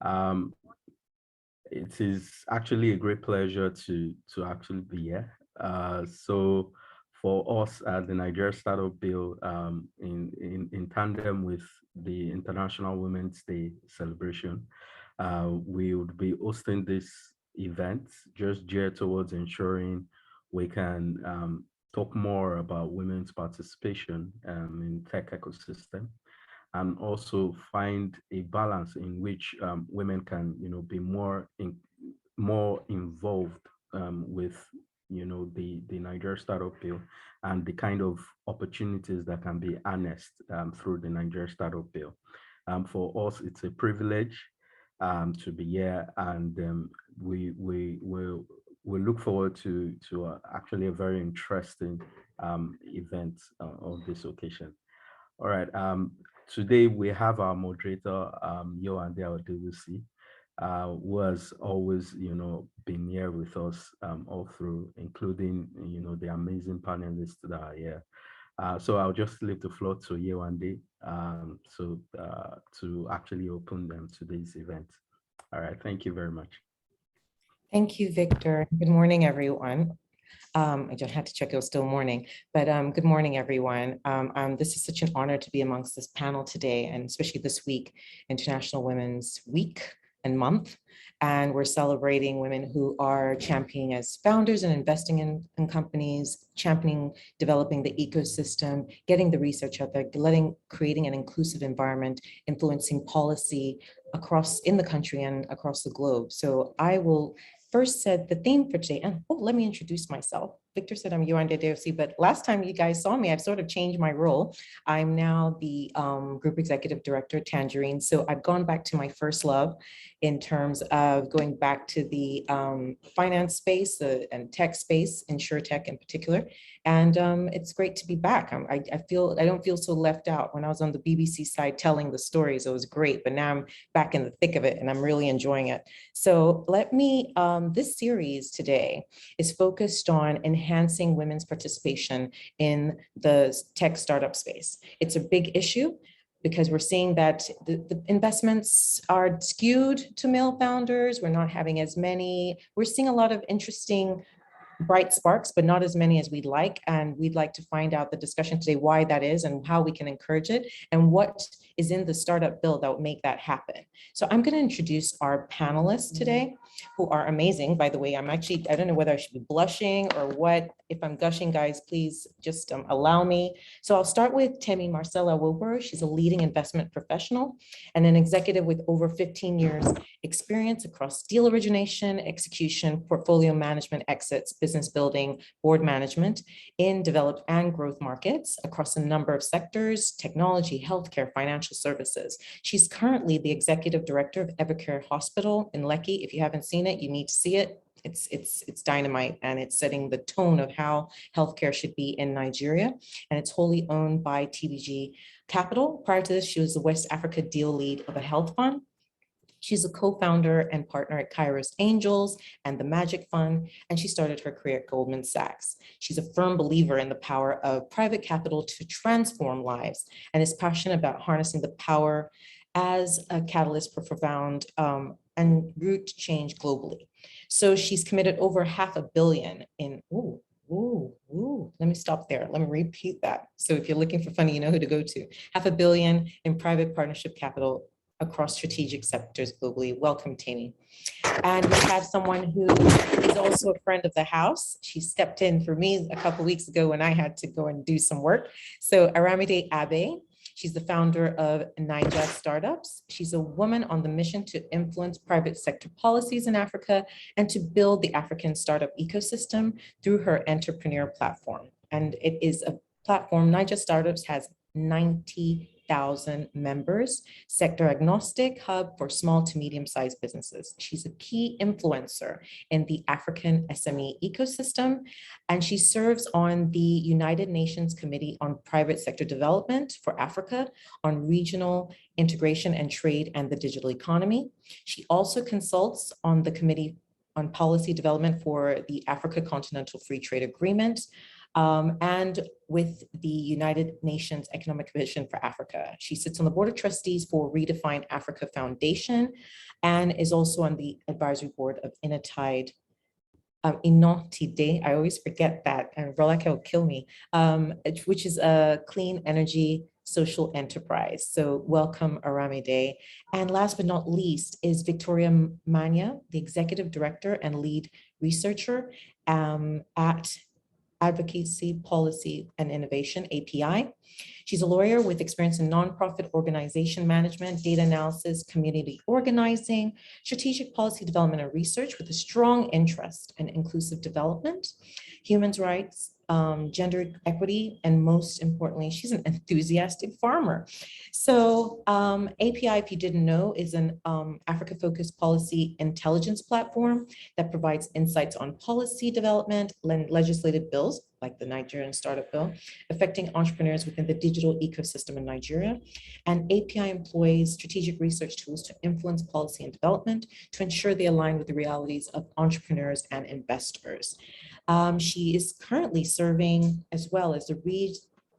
Um, it is actually a great pleasure to actually be here. So for us at the Nigeria Startup Bill, in tandem with the International Women's Day celebration, we would be hosting this event just geared towards ensuring we can talk more about women's participation in tech ecosystem, and also find a balance in which women can, be more involved with, the Nigeria Startup Bill and the kind of opportunities that can be harnessed through the Nigeria Startup Bill. For us, it's a privilege to be here, and we look forward to actually a very interesting event of this occasion. All right. Today we have our moderator, Yoande Odewusi, who has always, been here with us all through, including, the amazing panelists that are here. So I'll just leave the floor to Yoande to actually open today's event. All right. Thank you very much. Thank you, Victor. Good morning, everyone. I just had to check it was still morning, but good morning, everyone. This is such an honor to be amongst this panel today, and especially this week, International Women's Week and Month. And we're celebrating women who are championing as founders and investing in companies, championing, developing the ecosystem, getting the research out there, creating an inclusive environment, influencing policy across in the country and across the globe. So I will first said the theme for today, and let me introduce myself. Victor said I'm Yoande Odewusi, but last time you guys saw me, I've sort of changed my role. I'm now the Group Executive Director at Tangerine. So I've gone back to my first love in terms of going back to the finance space and tech space, InsurTech in particular. And it's great to be back. I don't feel so left out. When I was on the BBC side telling the stories, it was great, but now I'm back in the thick of it and I'm really enjoying it. So let me, this series today is focused on enhancing women's participation in the tech startup space. It's a big issue because we're seeing that the investments are skewed to male founders. We're not having as many. We're seeing a lot of interesting bright sparks, but not as many as we'd like. And we'd like to find out the discussion today, why that is and how we can encourage it and what is in the startup bill that will make that happen. So I'm going to introduce our panelists today, who are amazing. By the way, I don't know whether I should be blushing or what. If I'm gushing, guys, please just allow me. So I'll start with Tammy Marcela Wilbur. She's a leading investment professional and an executive with over 15 years experience across deal origination, execution, portfolio management, exits, business building, board management in developed and growth markets across a number of sectors, technology, healthcare, financial services. She's currently the executive director of Evercare Hospital in Lekki. If you haven't seen it, you need to see it. It's dynamite, and it's setting the tone of how healthcare should be in Nigeria. And it's wholly owned by TBG Capital. Prior to this, she was the West Africa deal lead of a health fund. She's a co-founder and partner at Kairos Angels and the Magic Fund, and she started her career at Goldman Sachs. She's a firm believer in the power of private capital to transform lives and is passionate about harnessing the power as a catalyst for profound and root change globally. So she's committed over $500 million in, let me stop there. Let me repeat that. So if you're looking for funny, you know who to go to. $500 million in private partnership capital across strategic sectors globally. Welcome, Tammy. And we have someone who is also a friend of the house. She stepped in for me a couple of weeks ago when I had to go and do some work. So Aramide Abe, she's the founder of Niger Startups. She's a woman on the mission to influence private sector policies in Africa and to build the African startup ecosystem through her entrepreneur platform. And it is a platform, Niger Startups has 90,000 members, sector agnostic hub for small to medium-sized businesses. She's a key influencer in the African SME ecosystem, and she serves on the United Nations Committee on Private Sector Development for Africa on regional integration and trade and the digital economy. She also consults on the Committee on Policy Development for the Africa Continental Free Trade Agreement, and with the United Nations Economic Vision for Africa. She sits on the Board of Trustees for Redefine Africa Foundation and is also on the advisory board of Inotide, I always forget that, and Rolake will kill me, which is a clean energy social enterprise. So welcome, Aramide. And last but not least is Victoria Mania, the executive director and lead researcher at Advocacy, Policy, and Innovation, API. She's a lawyer with experience in nonprofit organization management, data analysis, community organizing, strategic policy development and research with a strong interest in inclusive development, human rights, gender equity, and most importantly, she's an enthusiastic farmer. So API, if you didn't know, is an Africa-focused policy intelligence platform that provides insights on policy development and legislative bills, like the Nigerian startup bill, affecting entrepreneurs within the digital ecosystem in Nigeria. And API employs strategic research tools to influence policy and development to ensure they align with the realities of entrepreneurs and investors. She is currently serving as well as the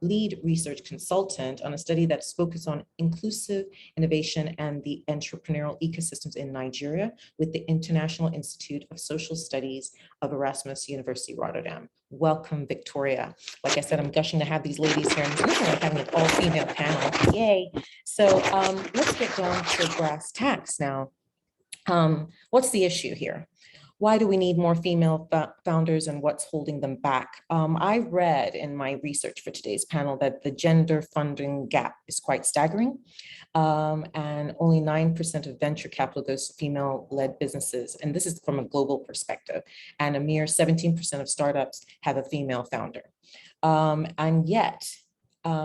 lead research consultant on a study that's focused on inclusive innovation and the entrepreneurial ecosystems in Nigeria with the International Institute of Social Studies of Erasmus University Rotterdam. Welcome, Victoria. Like I said, I'm gushing to have these ladies here, and it's looking like having an all-female panel. Yay. So let's get down to brass tacks now. What's the issue here? Why do we need more female founders and what's holding them back? I read in my research for today's panel that the gender funding gap is quite staggering, and only 9% of venture capital goes to female-led businesses, and this is from a global perspective, and a mere 17% of startups have a female founder. And yet, a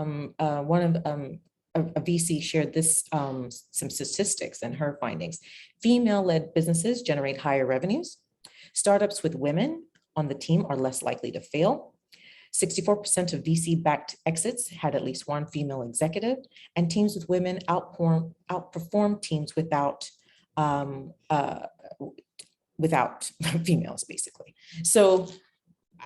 VC shared this some statistics and her findings. Female-led businesses generate higher revenues. Startups with women on the team are less likely to fail. 64% of VC-backed exits had at least one female executive, and teams with women outperform teams without females, basically. So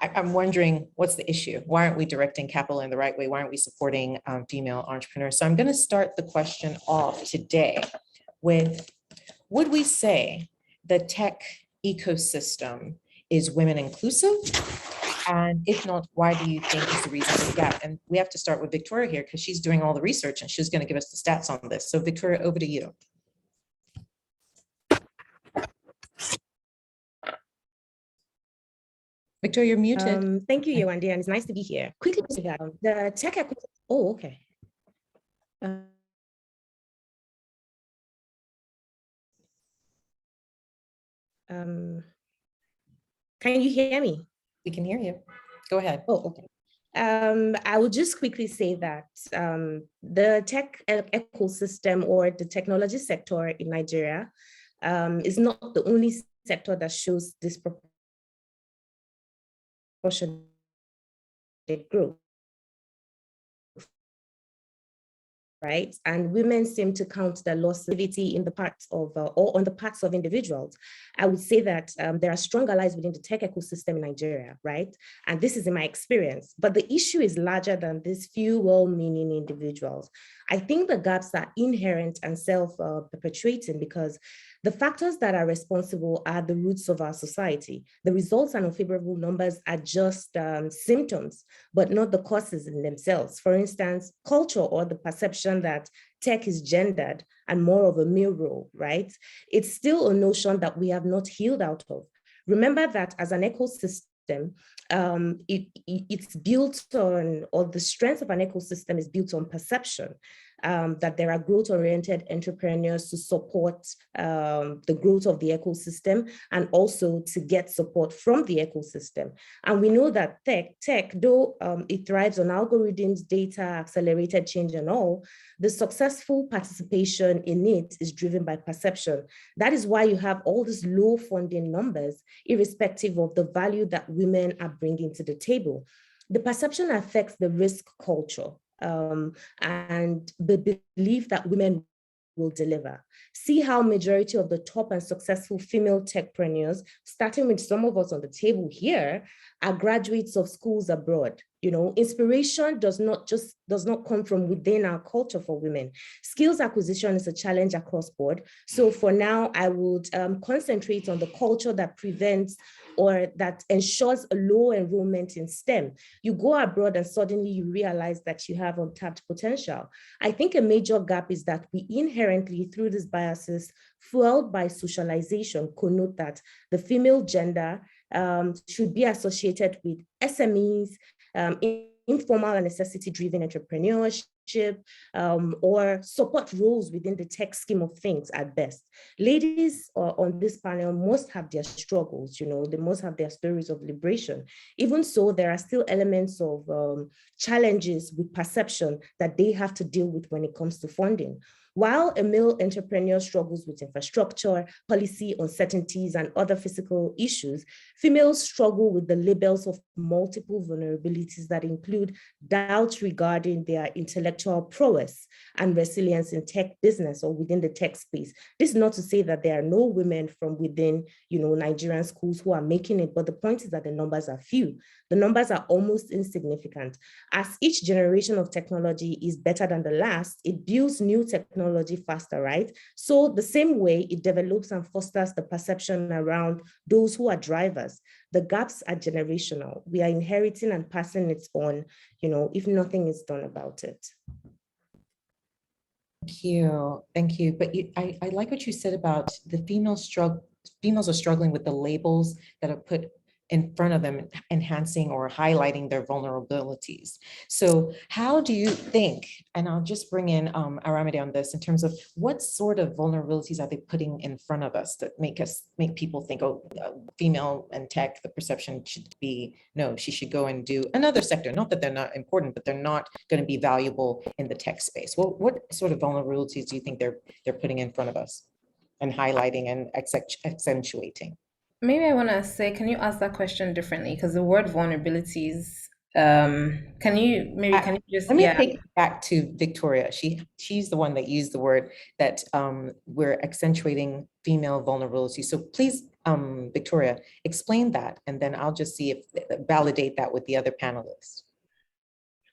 I'm wondering, what's the issue? Why aren't we directing capital in the right way? Why aren't we supporting female entrepreneurs? So I'm going to start the question off today with, would we say the tech ecosystem is women inclusive? And if not, why do you think is the reason for the gap? And we have to start with Victoria here because she's doing all the research and she's going to give us the stats on this. So Victoria, over to you. Victoria, you're muted. Thank you, Yewande, and it's nice to be here. Quickly, the tech equity. Oh, okay. Can you hear me? We can hear you. Go ahead. Oh, okay. I will just quickly say that the tech ecosystem or the technology sector in Nigeria is not the only sector that shows disproportionate growth, right? And women seem to count the loss of activity in the parts of, or on the parts of individuals. I would say that there are strong allies within the tech ecosystem in Nigeria, right? And this is in my experience, but the issue is larger than these few well-meaning individuals. I think the gaps are inherent and self-perpetuating because the factors that are responsible are the roots of our society. The results and unfavorable numbers are just symptoms, but not the causes in themselves. For instance, culture or the perception that tech is gendered and more of a male role, right? It's still a notion that we have not healed out of. Remember that as an ecosystem, it's built on, or the strength of an ecosystem is built on perception. That there are growth-oriented entrepreneurs to support the growth of the ecosystem and also to get support from the ecosystem. And we know that tech, though it thrives on algorithms, data, accelerated change and all, the successful participation in it is driven by perception. That is why you have all these low funding numbers, irrespective of the value that women are bringing to the table. The perception affects the risk culture. And the belief that women will deliver. See how majority of the top and successful female techpreneurs, starting with some of us on the table here, are graduates of schools abroad. You know, inspiration does not come from within our culture for women. Skills acquisition is a challenge across board. So for now, I would concentrate on the culture that prevents or that ensures a low enrollment in STEM. You go abroad and suddenly you realize that you have untapped potential. I think a major gap is that we inherently, through these biases, fueled by socialization, connote that the female gender should be associated with SMEs, informal and necessity-driven entrepreneurship, or support roles within the tech scheme of things at best. Ladies on this panel must have their struggles, you know, they must have their stories of liberation. Even so, there are still elements of challenges with perception that they have to deal with when it comes to funding. While a male entrepreneur struggles with infrastructure, policy uncertainties, and other physical issues, females struggle with the labels of multiple vulnerabilities that include doubts regarding their intellectual prowess and resilience in tech business or within the tech space. This is not to say that there are no women from within, you know, Nigerian schools who are making it, but the point is that the numbers are few. The numbers are almost insignificant. As each generation of technology is better than the last, it builds new technology faster, right? So the same way it develops and fosters the perception around those who are drivers. The gaps are generational. We are inheriting and passing it on, you know, if nothing is done about it. Thank you. Thank you. But I like what you said about the females are struggling with the labels that are put in front of them, enhancing or highlighting their vulnerabilities. So how do you think, and I'll just bring in Aramide on this, in terms of what sort of vulnerabilities are they putting in front of us that make people think, oh, female and tech, the perception should be, no, she should go and do another sector. Not that they're not important, but they're not going to be valuable in the tech space. Well, what sort of vulnerabilities do you think they're putting in front of us and highlighting and accentuating? Maybe I want to say, can you ask that question differently? Because the word vulnerabilities, can you just, let me take it back to Victoria. She's the one that used the word that we're accentuating female vulnerability. So please, Victoria, explain that, and then I'll just see if validate that with the other panelists.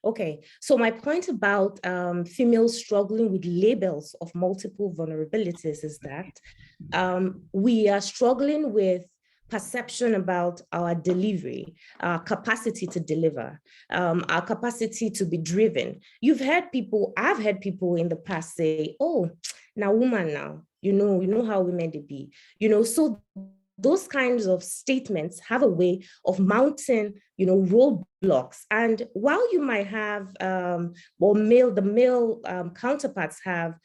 Okay, so my point about females struggling with labels of multiple vulnerabilities is that we are struggling with perception about our delivery, our capacity to deliver, our capacity to be driven. I've heard people in the past say, oh, now woman now, you know how women they be, you know, so those kinds of statements have a way of mounting, you know, roadblocks. And while you might have, the male counterparts have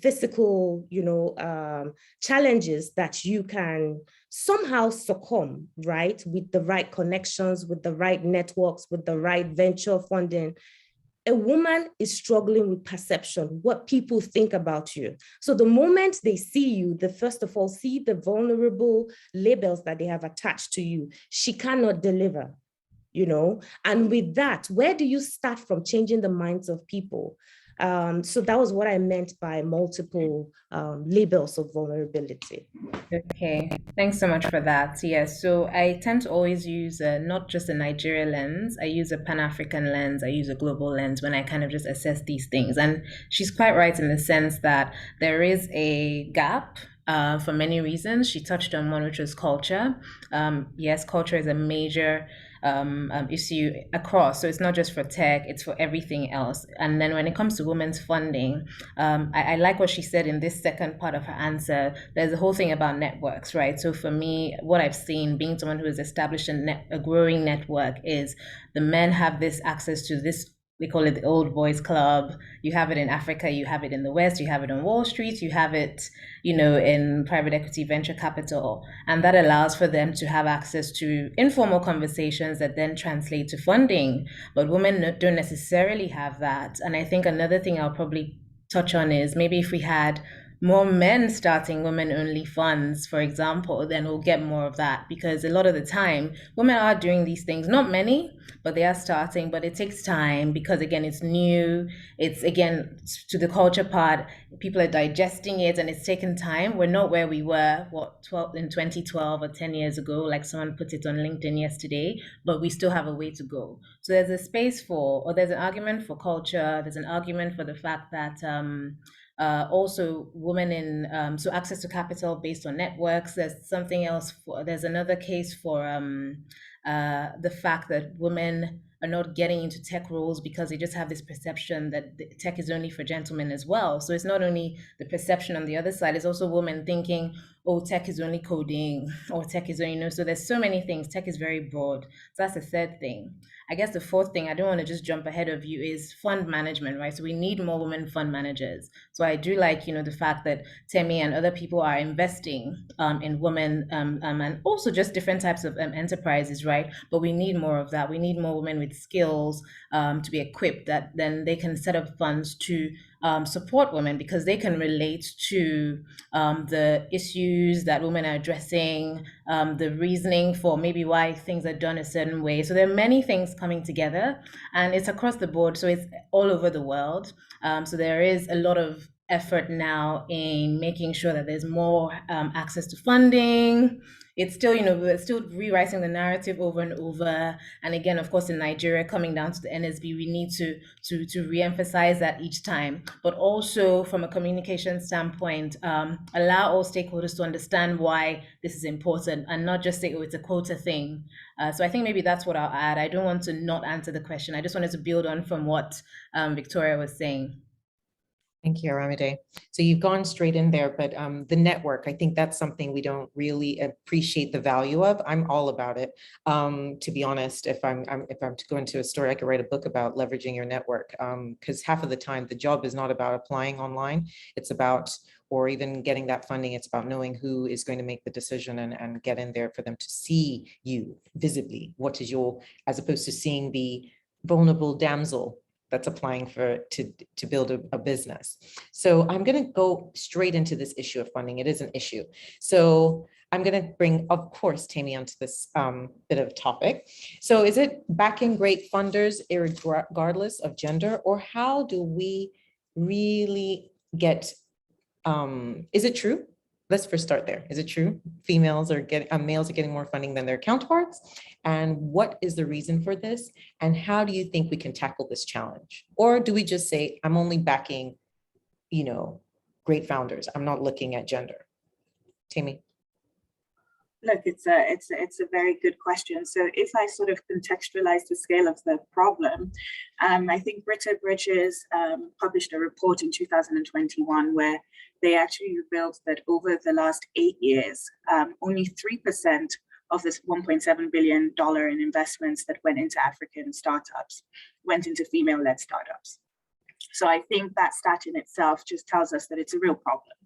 physical, you know, challenges that you can somehow succumb, right, with the right connections, with the right networks, with the right venture funding. A woman is struggling with perception, what people think about you. So the moment they see you, they first of all see the vulnerable labels that they have attached to you. She cannot deliver, you know? And with that, where do you start from changing the minds of people? So that was what I meant by multiple labels of vulnerability. Okay, thanks so much for that. Yes, so I tend to always use not just a Nigeria lens, I use a Pan-African lens, I use a global lens when I kind of just assess these things. And she's quite right in the sense that there is a gap for many reasons. She touched on one, which was culture. Yes, culture is a major issue across. So it's not just for tech, it's for everything else. And then when it comes to women's funding, I like what she said in this second part of her answer. There's a whole thing about networks, right? So for me, what I've seen being someone who has established a growing network is the men have this access to this. We call it the old boys club. You have it in Africa, you have it in the West, you have it on Wall Street, you have it, you know, in private equity venture capital. And that allows for them to have access to informal conversations that then translate to funding. But women don't necessarily have that. And I think another thing I'll probably touch on is maybe if we had more men starting women-only funds, for example, then we'll get more of that, because a lot of the time women are doing these things, not many, but they are starting, but it takes time because again, it's new. It's again, to the culture part, people are digesting it and it's taken time. We're not where we were, what, 12 in 2012 or 10 years ago, like someone put it on LinkedIn yesterday, but we still have a way to go. So there's a space for, or there's an argument for culture, there's an argument for the fact that also women in so access to capital based on networks. There's something else for, there's another case for the fact that women are not getting into tech roles because they just have this perception that tech is only for gentlemen as well. So it's not only the perception on the other side, it's also women thinking, oh, tech is only coding, or tech is only, so there's so many things. Tech is very broad. So that's the third thing. I guess the fourth thing, I don't want to just jump ahead of you, is fund management, right? So we need more women fund managers. So I do like, the fact that Tammy and other people are investing in women and also just different types of enterprises, right? But we need more of that. We need more women with skills to be equipped that then they can set up funds to support women, because they can relate to the issues that women are addressing, the reasoning for maybe why things are done a certain way. So there are many things coming together, and it's across the board. So it's all over the world. So there is a lot of effort now in making sure that there's more access to funding. It's still, we're still rewriting the narrative over and over. And again, of course, in Nigeria, coming down to the NSB, we need to re-emphasize that each time. But also from a communication standpoint, allow all stakeholders to understand why this is important and not just say, oh, it's a quota thing. So I think maybe that's what I'll add. I don't want to not answer the question. I just wanted to build on from what Victoria was saying. Thank you, Aramide. So you've gone straight in there, but the network, I think that's something we don't really appreciate the value of. I'm all about it. To be honest, if I'm to go into a story, I could write a book about leveraging your network, because half of the time the job is not about applying online. It's about, or even getting that funding, it's about knowing who is going to make the decision and get in there for them to see you visibly. What is your, as opposed to seeing the vulnerable damsel that's applying to build a business. So I'm going to go straight into this issue of funding. It is an issue. So I'm going to bring, of course, Tammy onto this bit of topic. So is it backing great funders regardless of gender, or how do we really get, is it true? Let's first start there. Is it true females are getting, males are getting more funding than their counterparts? And what is the reason for this? And how do you think we can tackle this challenge? Or do we just say, I'm only backing, great founders. I'm not looking at gender. Tammy. Look, it's a very good question. So if I sort of contextualize the scale of the problem, I think Britta Bridges published a report in 2021 where they actually revealed that over the last 8 years, only 3% of this $1.7 billion in investments that went into African startups went into female-led startups. So I think that stat in itself just tells us that it's a real problem.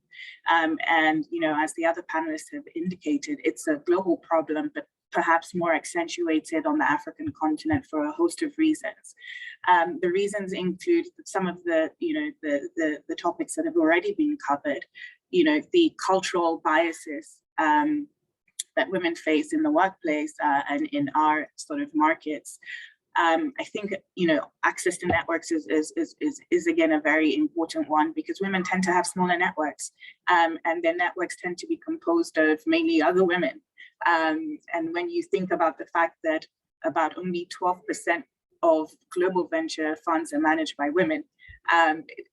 And, as the other panelists have indicated, it's a global problem, but perhaps more accentuated on the African continent for a host of reasons. The reasons include some of the topics that have already been covered, the cultural biases that women face in the workplace and in our sort of markets. I think access to networks is again a very important one, because women tend to have smaller networks, and their networks tend to be composed of mainly other women. And when you think about the fact that about only 12% of global venture funds are managed by women,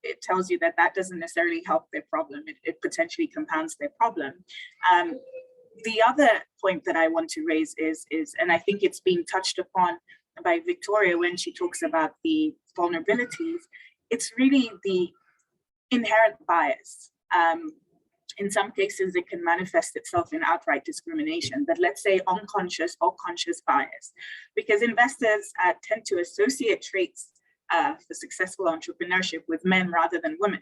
it tells you that doesn't necessarily help their problem. It potentially compounds their problem. The other point that I want to raise is, and I think it's being touched upon by Victoria when she talks about the vulnerabilities, it's really the inherent bias. In some cases, it can manifest itself in outright discrimination, but let's say unconscious or conscious bias, because investors tend to associate traits for successful entrepreneurship with men rather than women.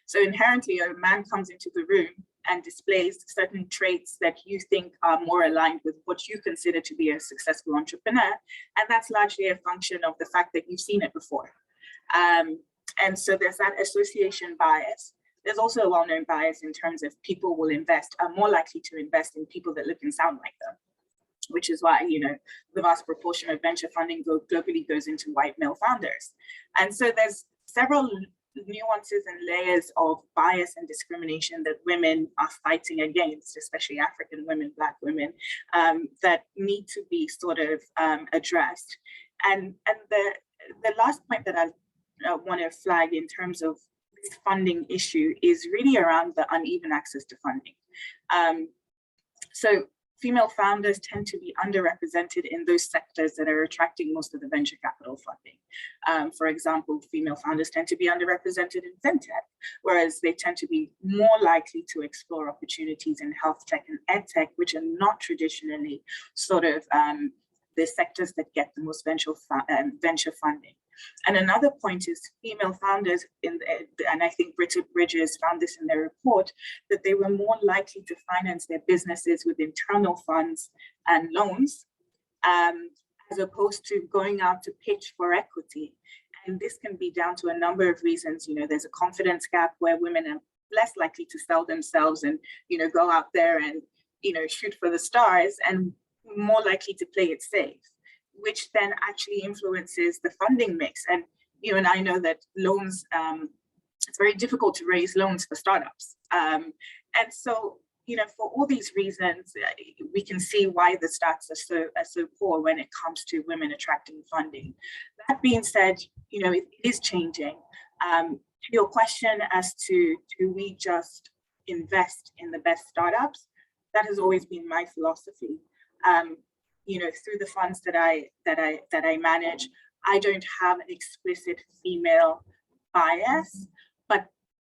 So inherently, a man comes into the room and displays certain traits that you think are more aligned with what you consider to be a successful entrepreneur. And that's largely a function of the fact that you've seen it before. And so there's that association bias. there's also a well-known bias in terms of people are more likely to invest in people that look and sound like them, which is why, the vast proportion of venture funding globally goes into white male founders. And so there's several nuances and layers of bias and discrimination that women are fighting against, especially African women, Black women, that need to be sort of addressed. And the last point that I want to flag in terms of this funding issue is really around the uneven access to funding. So female founders tend to be underrepresented in those sectors that are attracting most of the venture capital funding. For example, female founders tend to be underrepresented in fintech, whereas they tend to be more likely to explore opportunities in health tech and ed tech, which are not traditionally sort of the sectors that get the most venture funding. And another point is female founders, and I think Britta Bridges found this in their report, that they were more likely to finance their businesses with internal funds and loans, as opposed to going out to pitch for equity. And this can be down to a number of reasons. There's a confidence gap where women are less likely to sell themselves and, go out there and, shoot for the stars, and more likely to play it safe, which then actually influences the funding mix. And you and I know that loans, it's very difficult to raise loans for startups. And so, for all these reasons, we can see why the stats are so poor when it comes to women attracting funding. That being said, it is changing. To your question as to, do we just invest in the best startups? That has always been my philosophy. Through the funds that I manage, I don't have an explicit female bias. But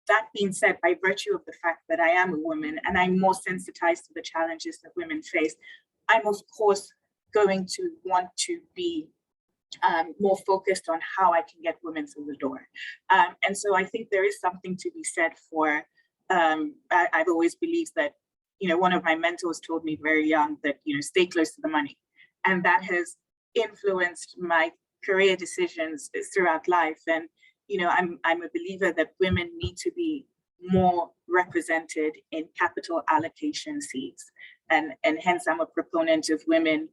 that being said, by virtue of the fact that I am a woman and I'm more sensitized to the challenges that women face, I'm of course going to want to be more focused on how I can get women through the door. And so I think there is something to be said for, I've always believed that, one of my mentors told me very young that, stay close to the money. And that has influenced my career decisions throughout life. And, I'm a believer that women need to be more represented in capital allocation seats. And hence I'm a proponent of women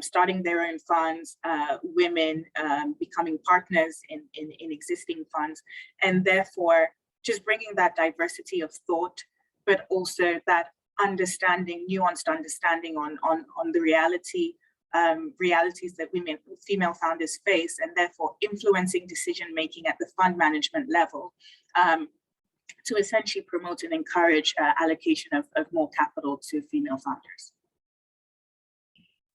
starting their own funds, women becoming partners in existing funds, and therefore just bringing that diversity of thought, but also that understanding, nuanced understanding on the realities that female founders face, and therefore influencing decision-making at the fund management level to essentially promote and encourage allocation of more capital to female founders.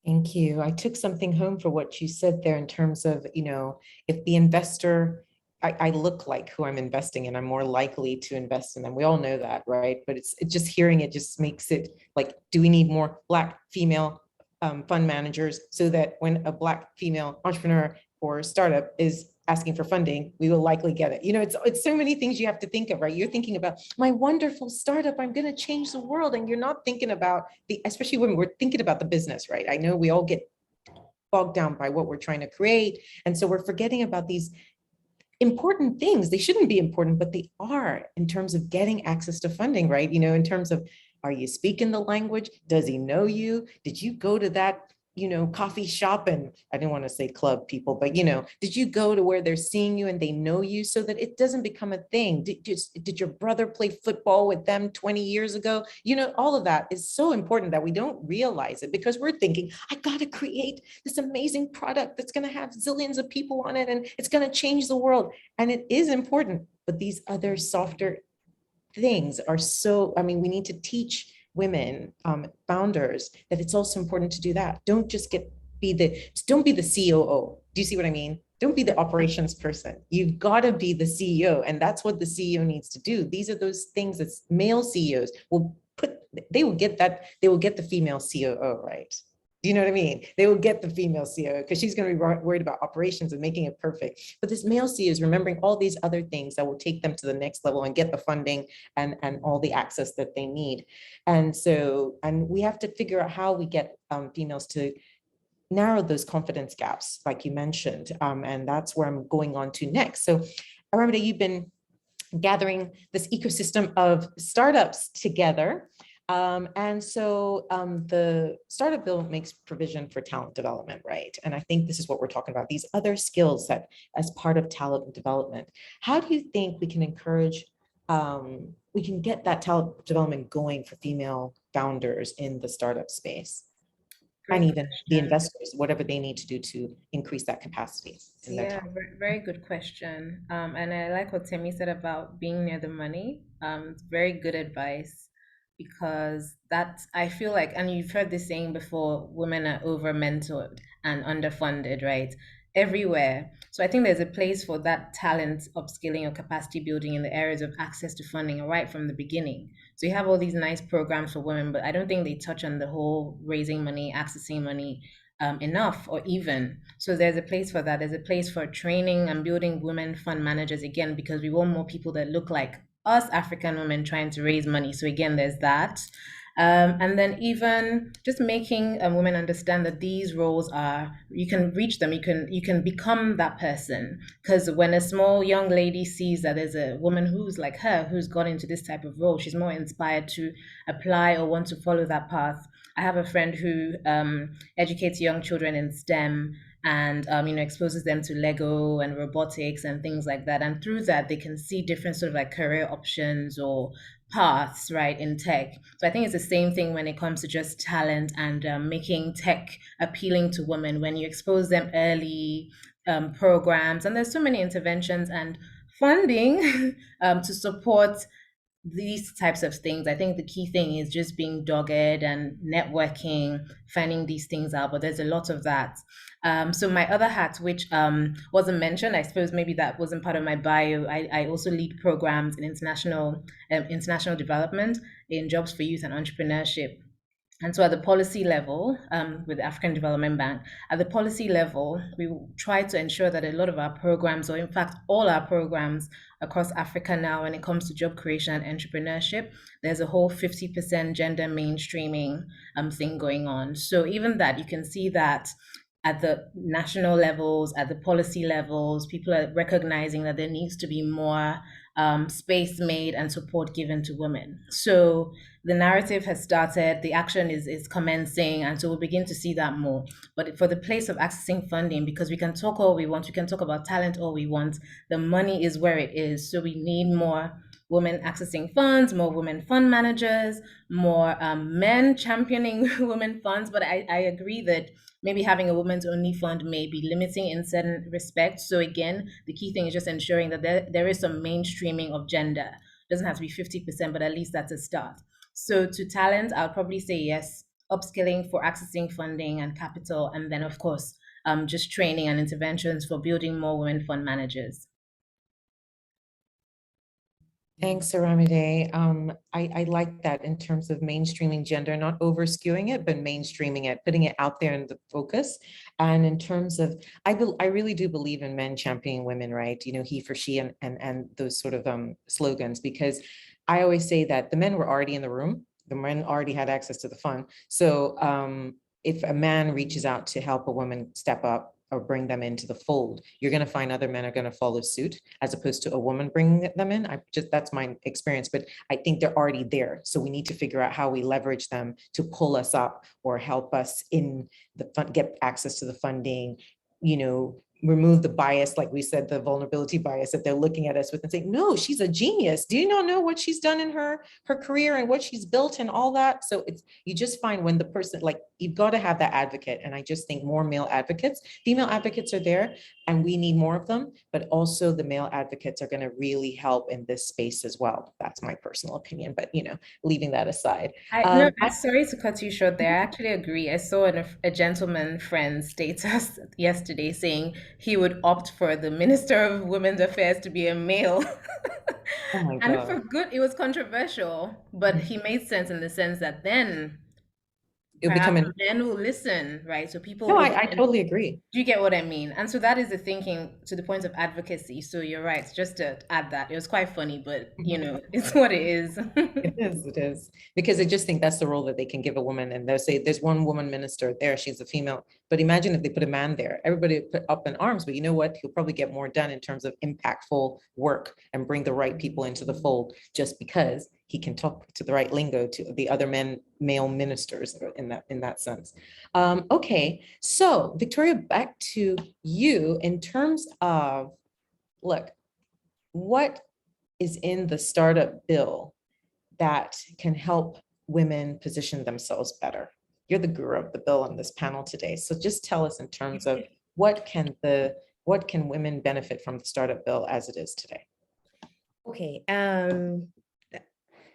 Thank you. I took something home for what you said there in terms of, if the investor, I look like who I'm investing in, I'm more likely to invest in them. We all know that, right? But it's just hearing it just makes it like, do we need more Black female fund managers so that when a Black female entrepreneur or startup is asking for funding, we will likely get it. It's so many things you have to think of, right? You're thinking about my wonderful startup, I'm going to change the world. And you're not thinking about especially when we're thinking about the business, right? I know we all get bogged down by what we're trying to create. And so we're forgetting about these important things. They shouldn't be important, but they are in terms of getting access to funding, right? In terms of, are you speaking the language? Does he know you? Did you go to that, coffee shop? And I didn't want to say club people, but, did you go to where they're seeing you and they know you so that it doesn't become a thing? Did your brother play football with them 20 years ago? All of that is so important that we don't realize it because we're thinking, I got to create this amazing product that's going to have zillions of people on it and it's going to change the world. And it is important, but these other softer things are so, we need to teach women founders that it's also important to do that. Don't just be the COO. Do you see what I mean? Don't be the operations person. You've got to be the CEO, and that's what the CEO needs to do. These are those things that male CEOs they will get the female COO, right? Do you know what I mean? They will get the female CEO because she's going to be worried about operations and making it perfect. But this male CEO is remembering all these other things that will take them to the next level and get the funding and all the access that they need. And we have to figure out how we get females to narrow those confidence gaps, like you mentioned. And that's where I'm going on to next. So Aramide, you've been gathering this ecosystem of startups together. And so the startup bill makes provision for talent development, right? And I think this is what we're talking about, these other skills that as part of talent development. How do you think we can encourage, we can get that talent development going for female founders in the startup space? Great And even the question. investors, whatever they need to do to increase that capacity in their Yeah, talent. very good question. And I like what Tammy said about being near the money. It's very good advice because that's, I feel like, and you've heard this saying before, women are over mentored and underfunded, right? Everywhere. So I think there's a place for that talent upskilling or capacity building in the areas of access to funding right from the beginning. So you have all these nice programs for women, but I don't think they touch on the whole raising money, accessing money enough or even. So there's a place for that. There's a place for training and building women fund managers again, because we want more people that look like us African women trying to raise money. So again, there's that. And then even just making women understand that these roles are, you can reach them, you can become that person. Because when a small young lady sees that there's a woman who's like her, who's gone into this type of role, she's more inspired to apply or want to follow that path. I have a friend who educates young children in STEM and exposes them to Lego and robotics and things like that. And through that, they can see different sort of like career options or paths, right, in tech. So I think it's the same thing when it comes to just talent and making tech appealing to women. When you expose them early, programs, and there's so many interventions and funding to support these types of things. I think the key thing is just being dogged and networking, finding these things out. But there's a lot of that. So my other hat, which wasn't mentioned, I suppose maybe that wasn't part of my bio. I also lead programs in international development in jobs for youth and entrepreneurship. And so at the policy level, with the African Development Bank, at the policy level, we try to ensure that a lot of our programs, or in fact, all our programs across Africa now, when it comes to job creation and entrepreneurship, there's a whole 50% gender mainstreaming thing going on. So even that, you can see that at the national levels, at the policy levels, people are recognizing that there needs to be more space made and support given to women. So the narrative has started, the action is commencing, and so we'll begin to see that more. But for the place of accessing funding, because we can talk all we want, we can talk about talent all we want, the money is where it is. So we need more women accessing funds, more women fund managers, more men championing women funds. But I agree that maybe having a women's only fund may be limiting in certain respects. So again, the key thing is just ensuring that there is some mainstreaming of gender. It doesn't have to be 50%, but at least that's a start. So to talent, I'll probably say yes, upskilling for accessing funding and capital, and then of course, just training and interventions for building more women fund managers. Thanks, Aramide. I like that in terms of mainstreaming gender, not over skewing it, but mainstreaming it, putting it out there in the focus. And in terms of, I really do believe in men championing women, right? You know, he for she and those sort of slogans, because I always say that the men were already in the room. The men already had access to the fund. So if a man reaches out to help a woman step up, or bring them into the fold, you're going to find other men are going to follow suit, as opposed to a woman bringing them in. That's my experience, but I think they're already there. So we need to figure out how we leverage them to pull us up or help us in the fund, get access to the funding, remove the bias, like we said, the vulnerability bias that they're looking at us with and saying, no, she's a genius. Do you not know what she's done in her career and what she's built and all that? So you just find when the person, like, you've got to have that advocate. And I just think more female advocates are there, and we need more of them, but also the male advocates are going to really help in this space as well. That's my personal opinion, but leaving that aside. I'm sorry to cut you short there. I actually agree. I saw a gentleman friend's status yesterday saying he would opt for the Minister of Women's Affairs to be a male. Oh my And God. it was controversial, but he made sense in the sense that then It'll become perhaps an, men will listen, right? So people no, will I totally agree. do you get what I mean? And so that is the thinking to the point of advocacy. So you're right. Just to add that, it was quite funny, but it's what it is. It is, because they just think that's the role that they can give a woman. And they'll say, there's one woman minister there, she's a female. But imagine if they put a man there, everybody would put up in arms, but you know what? He'll probably get more done in terms of impactful work and bring the right people into the fold, just because he can talk to the right lingo to the other male ministers in that sense. Okay, so Victoria, back to you in terms of, look, what is in the startup bill that can help women position themselves better? You're the guru of the bill on this panel today. So just tell us in terms of what can women benefit from the startup bill as it is today? Okay.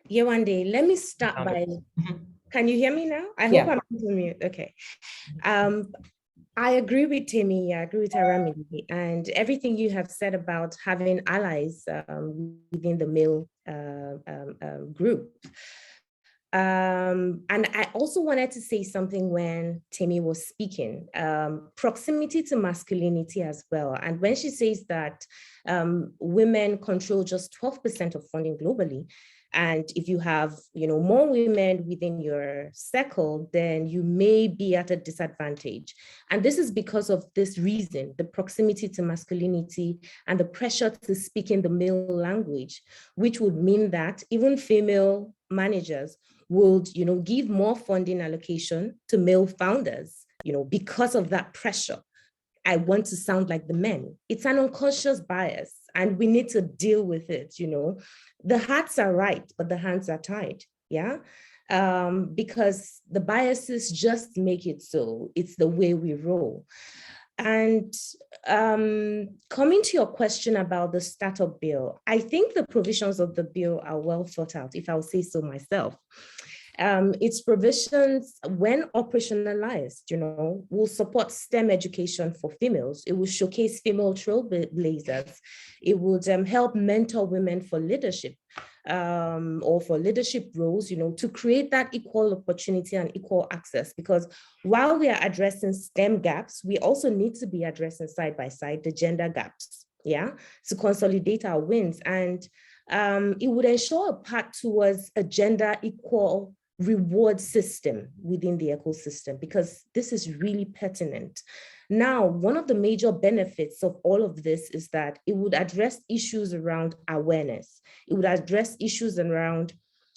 Yewande, let me start by, can you hear me now? I hope I'm on mute. Okay. I agree with Tammy, I agree with Aramide, and everything you have said about having allies within the male group. And I also wanted to say something when Tammy was speaking, proximity to masculinity as well. And when she says that women control just 12% of funding globally, and if you have, more women within your circle, then you may be at a disadvantage. And this is because of this reason, the proximity to masculinity and the pressure to speak in the male language, which would mean that even female managers would, give more funding allocation to male founders, because of that pressure. I want to sound like the men. It's an unconscious bias, and we need to deal with it. The hearts are right, but the hands are tied. Yeah. Because the biases just make it so. It's the way we roll. And coming to your question about the startup bill, I think the provisions of the bill are well thought out, if I'll say so myself. Its provisions, when operationalized, will support STEM education for females. It will showcase female trailblazers. It would help mentor women for leadership or for leadership roles, to create that equal opportunity and equal access. Because while we are addressing STEM gaps, we also need to be addressing side by side the gender gaps, to consolidate our wins. And it would ensure a path towards a gender equal reward system within the ecosystem, because this is really pertinent. Now, one of the major benefits of all of this is that it would address issues around awareness. It would address issues around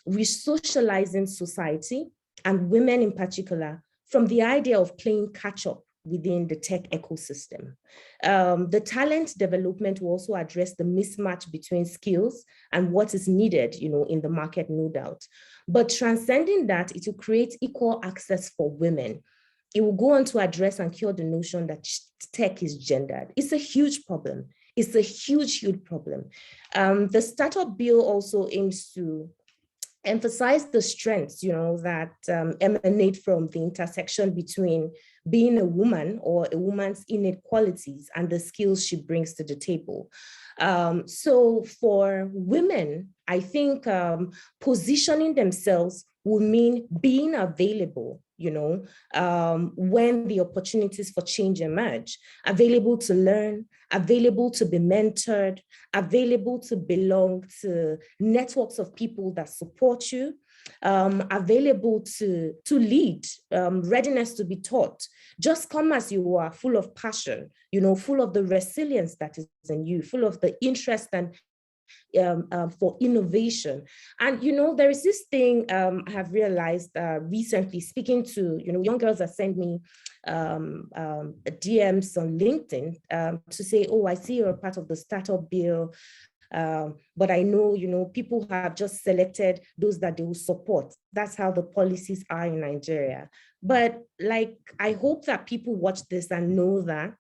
resocializing society, and women in particular, from the idea of playing catch up within the tech ecosystem. The talent development will also address the mismatch between skills and what is needed, in the market, no doubt. But transcending that, it will create equal access for women. It will go on to address and cure the notion that tech is gendered. It's a huge problem. It's a huge, huge problem. The startup bill also aims to emphasize the strengths, that emanate from the intersection between being a woman or a woman's inequalities and the skills she brings to the table. So for women, I think positioning themselves will mean being available, when the opportunities for change emerge, available to learn, available to be mentored, available to belong to networks of people that support you, available to lead, readiness to be taught. Just come as you are, full of passion, full of the resilience that is in you, full of the interest and for innovation. And, there is this thing I have realized recently, speaking to, young girls that send me DMs on LinkedIn to say, oh, I see you're a part of the startup bill. But I know, people have just selected those that they will support. That's how the policies are in Nigeria. But I hope that people watch this and know that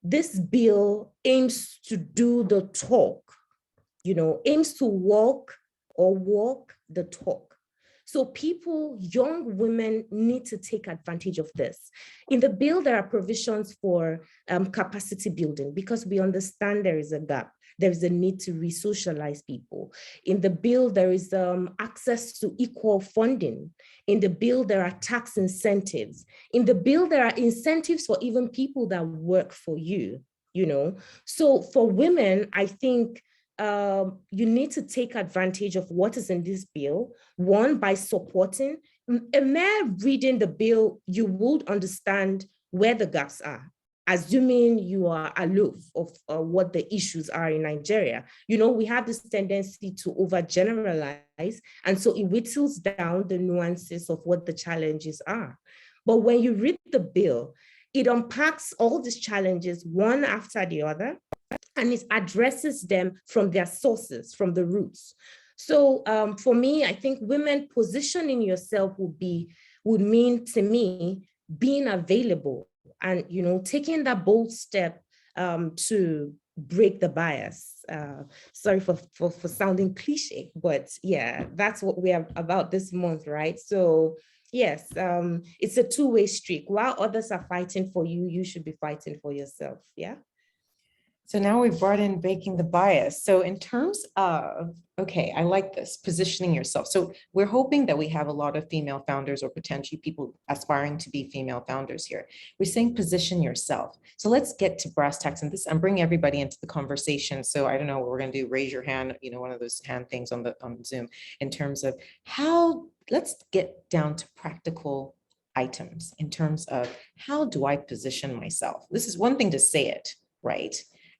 this bill aims to do the talk, aims to walk the talk. So people, young women, need to take advantage of this. In the bill, there are provisions for capacity building, because we understand there is a gap. there's a need to re-socialize people. In the bill, there is access to equal funding. In the bill, there are tax incentives. In the bill, there are incentives for even people that work for you, you know. So for women, I think you need to take advantage of what is in this bill. One, by supporting. A mere reading the bill, you would understand where the gaps are, assuming you are aloof of what the issues are in Nigeria. You know, we have this tendency to overgeneralize, and so it whittles down the nuances of what the challenges are. But when you read the bill, it unpacks all these challenges one after the other, and it addresses them from their sources, from the roots. So for me, I think women positioning yourself would mean to me being available and, you know, taking that bold step to break the bias. Sorry for sounding cliche, but yeah, that's what we are about this month, right? So yes, it's a two-way street. While others are fighting for you, you should be fighting for yourself. Yeah. So now we've brought in breaking the bias. So in terms of, okay, I like this, positioning yourself. So we're hoping that we have a lot of female founders or potentially people aspiring to be female founders here. We're saying position yourself. So let's get to brass tacks, and this, I'm bringing everybody into the conversation. So I don't know what we're going to do, raise your hand, you know, one of those hand things on Zoom, in terms of how, let's get down to practical items in terms of how do I position myself? This is one thing to say it, right?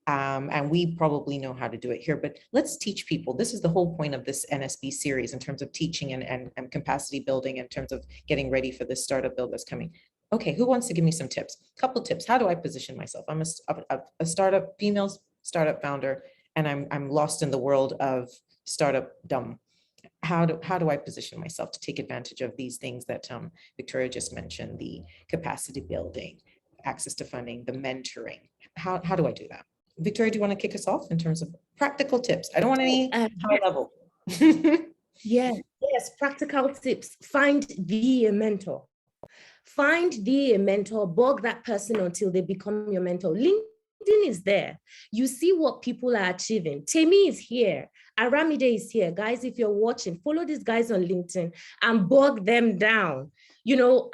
And we probably know how to do it here, but let's teach people. This is the whole point of this NSB series in terms of teaching and capacity building, in terms of getting ready for this startup build that's coming. Okay, who wants to give me some tips? Couple tips. How do I position myself? I'm a startup, female startup founder, and I'm lost in the world of startup dumb. How do I position myself to take advantage of these things that Victoria just mentioned, the capacity building, access to funding, the mentoring? How do I do that? Victoria, do you want to kick us off in terms of practical tips? I don't want any high level. Yes, practical tips. Find the mentor. Find the mentor, bug that person until they become your mentor. LinkedIn is there. You see what people are achieving. Tammy is here. Aramide is here. Guys, if you're watching, follow these guys on LinkedIn and bug them down. You know,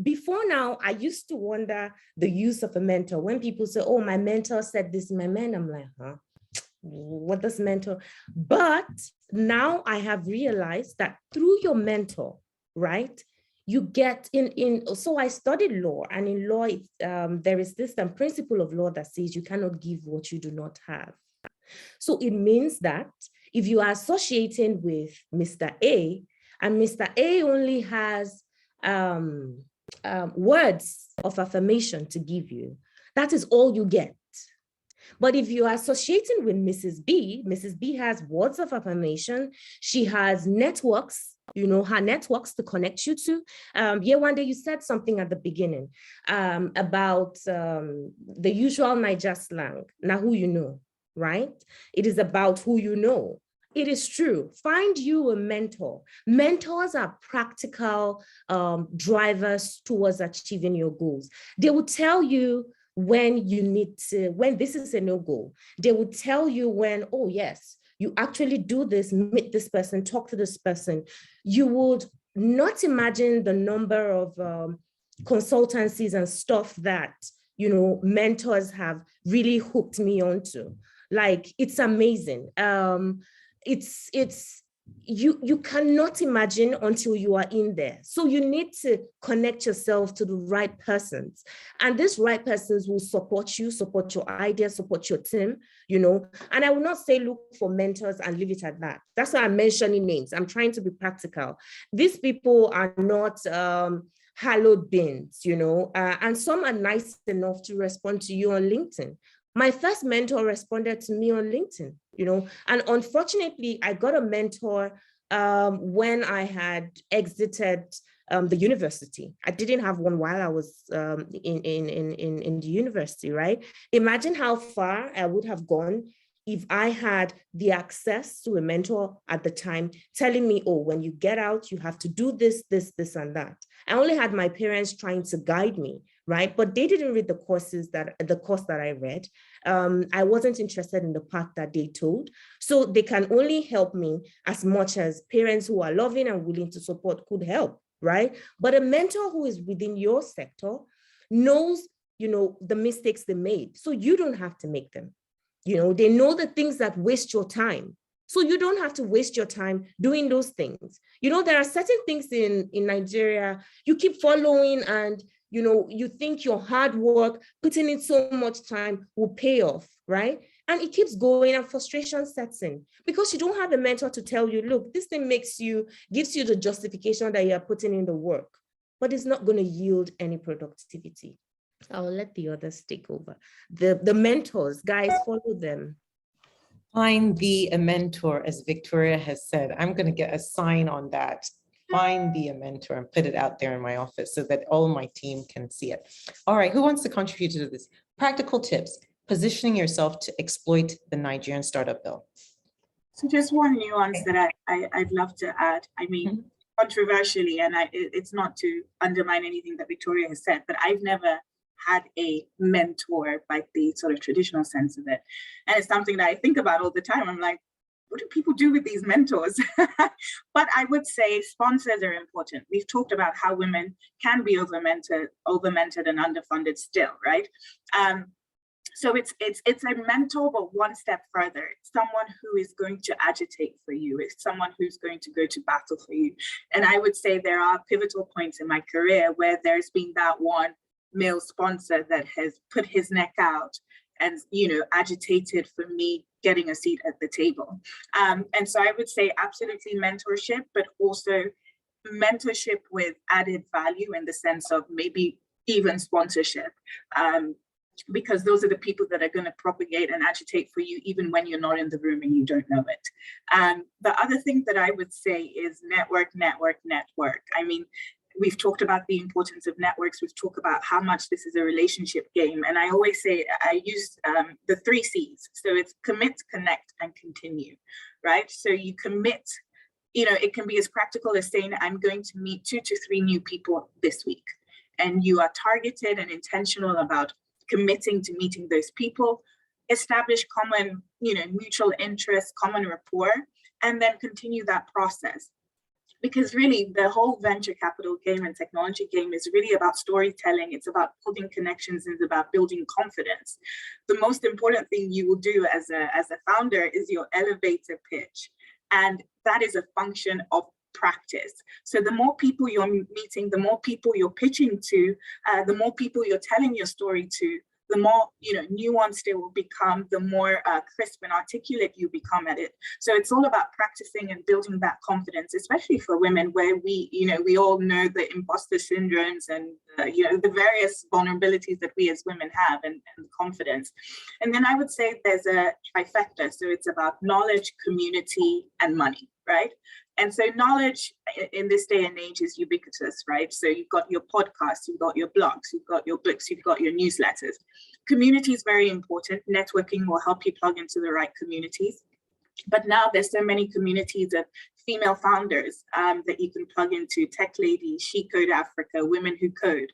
before now, I used to wonder the use of a mentor. When people say, oh, my mentor said this, my man, I'm like, huh? What does mentor? But now I have realized that through your mentor, right, you get so I studied law, and in law, there is this principle of law that says you cannot give what you do not have. So it means that if you are associating with Mr. A, and Mr. A only has words of affirmation to give you, that is all you get. But if you are associating with Mrs. B has words of affirmation. She has networks, you know, her networks to connect you to. Yewande, you said something at the beginning about the usual Niger slang, now who you know, right? It is about who you know. It is true. Find you a mentor. Mentors are practical drivers towards achieving your goals. They will tell you when you need to, when this is a no-go. They will tell you when, oh yes, you actually do this, meet this person, talk to this person. You would not imagine the number of consultancies and stuff that, you know, mentors have really hooked me onto. Like, it's amazing. You cannot imagine until you are in there. So you need to connect yourself to the right persons. And these right persons will support you, support your ideas, support your team, you know. And I will not say look for mentors and leave it at that. That's why I'm mentioning names. I'm trying to be practical. These people are not hallowed beings, you know, and some are nice enough to respond to you on LinkedIn. My first mentor responded to me on LinkedIn, you know, and unfortunately, I got a mentor when I had exited the university. I didn't have one while I was in the university, right? Imagine how far I would have gone if I had the access to a mentor at the time telling me, oh, when you get out, you have to do this, this, this, and that. I only had my parents trying to guide me, right? But they didn't read the course that I read. I wasn't interested in the path that they told. So they can only help me as much as parents who are loving and willing to support could help, right? But a mentor who is within your sector knows, the mistakes they made. So you don't have to make them. They know the things that waste your time. So you don't have to waste your time doing those things. There are certain things in Nigeria you keep following, and you think your hard work, putting in so much time will pay off, right? And it keeps going and frustration sets in because you don't have a mentor to tell you, look, this thing gives you the justification that you're putting in the work, but it's not going to yield any productivity. I'll let the others take over. The mentors, guys, follow them. Find a mentor, as Victoria has said. I'm going to get a sign on that. Find a mentor and put it out there in my office so that all my team can see it. All right, who wants to contribute to this? Practical tips, positioning yourself to exploit the Nigerian startup bill. So just one nuance that I'd love to add. I mean, controversially, and it's not to undermine anything that Victoria has said, but I've never had a mentor by the sort of traditional sense of it. And it's something that I think about all the time. I'm like, what do people do with these mentors? But I would say sponsors are important. We've talked about how women can be over-mentored and underfunded still, right? So it's a mentor, but one step further. It's someone who is going to agitate for you. It's someone who's going to go to battle for you. And I would say there are pivotal points in my career where there's been that one male sponsor that has put his neck out and agitated for me getting a seat at the table. And so I would say absolutely mentorship, but also mentorship with added value in the sense of maybe even sponsorship, because those are the people that are going to propagate and agitate for you even when you're not in the room and you don't know it. The other thing that I would say is network. I mean, we've talked about the importance of networks. We've talked about how much this is a relationship game. And I always say, I use the 3 C's. So it's commit, connect, and continue, right? So you commit, it can be as practical as saying, I'm going to meet 2 to 3 new people this week. And you are targeted and intentional about committing to meeting those people, establish common, mutual interests, common rapport, and then continue that process. Because really the whole venture capital game and technology game is really about storytelling. It's about building connections and it's about building confidence. The most important thing you will do as a founder is your elevator pitch. And that is a function of practice. So the more people you're meeting, the more people you're pitching to, the more people you're telling your story to, the more nuanced it will become, the more crisp and articulate you become at it. So it's all about practicing and building that confidence, especially for women, where we all know the imposter syndromes and the various vulnerabilities that we as women have, and confidence. And then I would say there's a trifecta. So it's about knowledge, community, and money, right? And so knowledge in this day and age is ubiquitous, right? So you've got your podcasts, you've got your blogs, you've got your books, you've got your newsletters. Community is very important. Networking will help you plug into the right communities. But now there's so many communities of female founders that you can plug into: Tech Lady, She Code Africa, Women Who Code,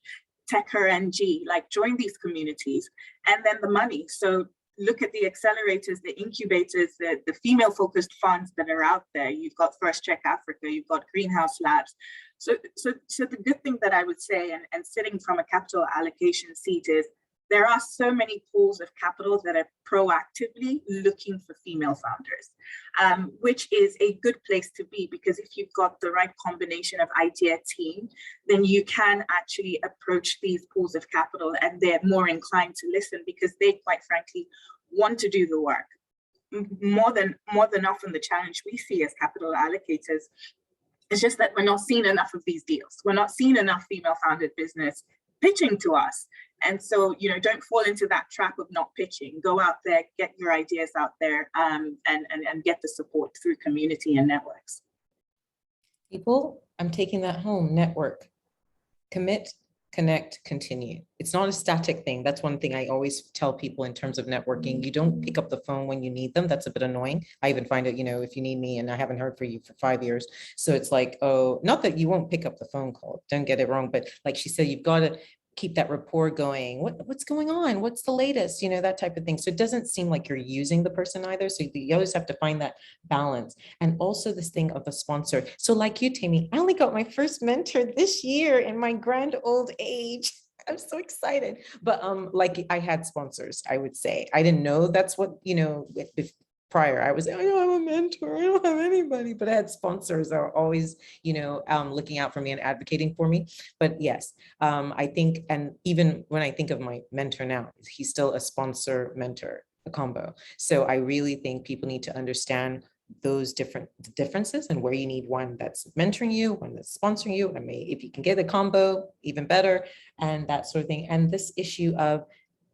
Tech Her NG, like join these communities. And then the money. So look at the accelerators, the incubators, the female-focused funds that are out there. You've got First Check Africa, you've got Greenhouse Labs. So the good thing that I would say, and sitting from a capital allocation seat, is there are so many pools of capital that are proactively looking for female founders, which is a good place to be, because if you've got the right combination of idea team, then you can actually approach these pools of capital and they're more inclined to listen, because they, quite frankly, want to do the work. More than often, the challenge we see as capital allocators is just that we're not seeing enough of these deals. We're not seeing enough female founded business pitching to us. And so, don't fall into that trap of not pitching. Go out there, get your ideas out there, and get the support through community and networks. People, I'm taking that home. Network, commit, connect, continue. It's not a static thing. That's one thing I always tell people in terms of networking. You don't pick up the phone when you need them. That's a bit annoying. I even find it, if you need me and I haven't heard from you for 5 years. So it's like, oh, not that you won't pick up the phone call. Don't get it wrong. But like she said, you've got to keep that rapport going. What's going on? What's the latest? That type of thing. So it doesn't seem like you're using the person either. So you always have to find that balance. And also this thing of a sponsor. So like you, Tammy, I only got my first mentor this year in my grand old age. I'm so excited. But like I had sponsors, I would say. I didn't know that's what, prior. I was, I don't have a mentor. I don't have anybody, but I had sponsors that were always, looking out for me and advocating for me. But yes, I think, and even when I think of my mentor now, he's still a sponsor mentor, a combo. So I really think people need to understand those differences and where you need one that's mentoring you, one that's sponsoring you. If you can get a combo, even better, and that sort of thing. And this issue of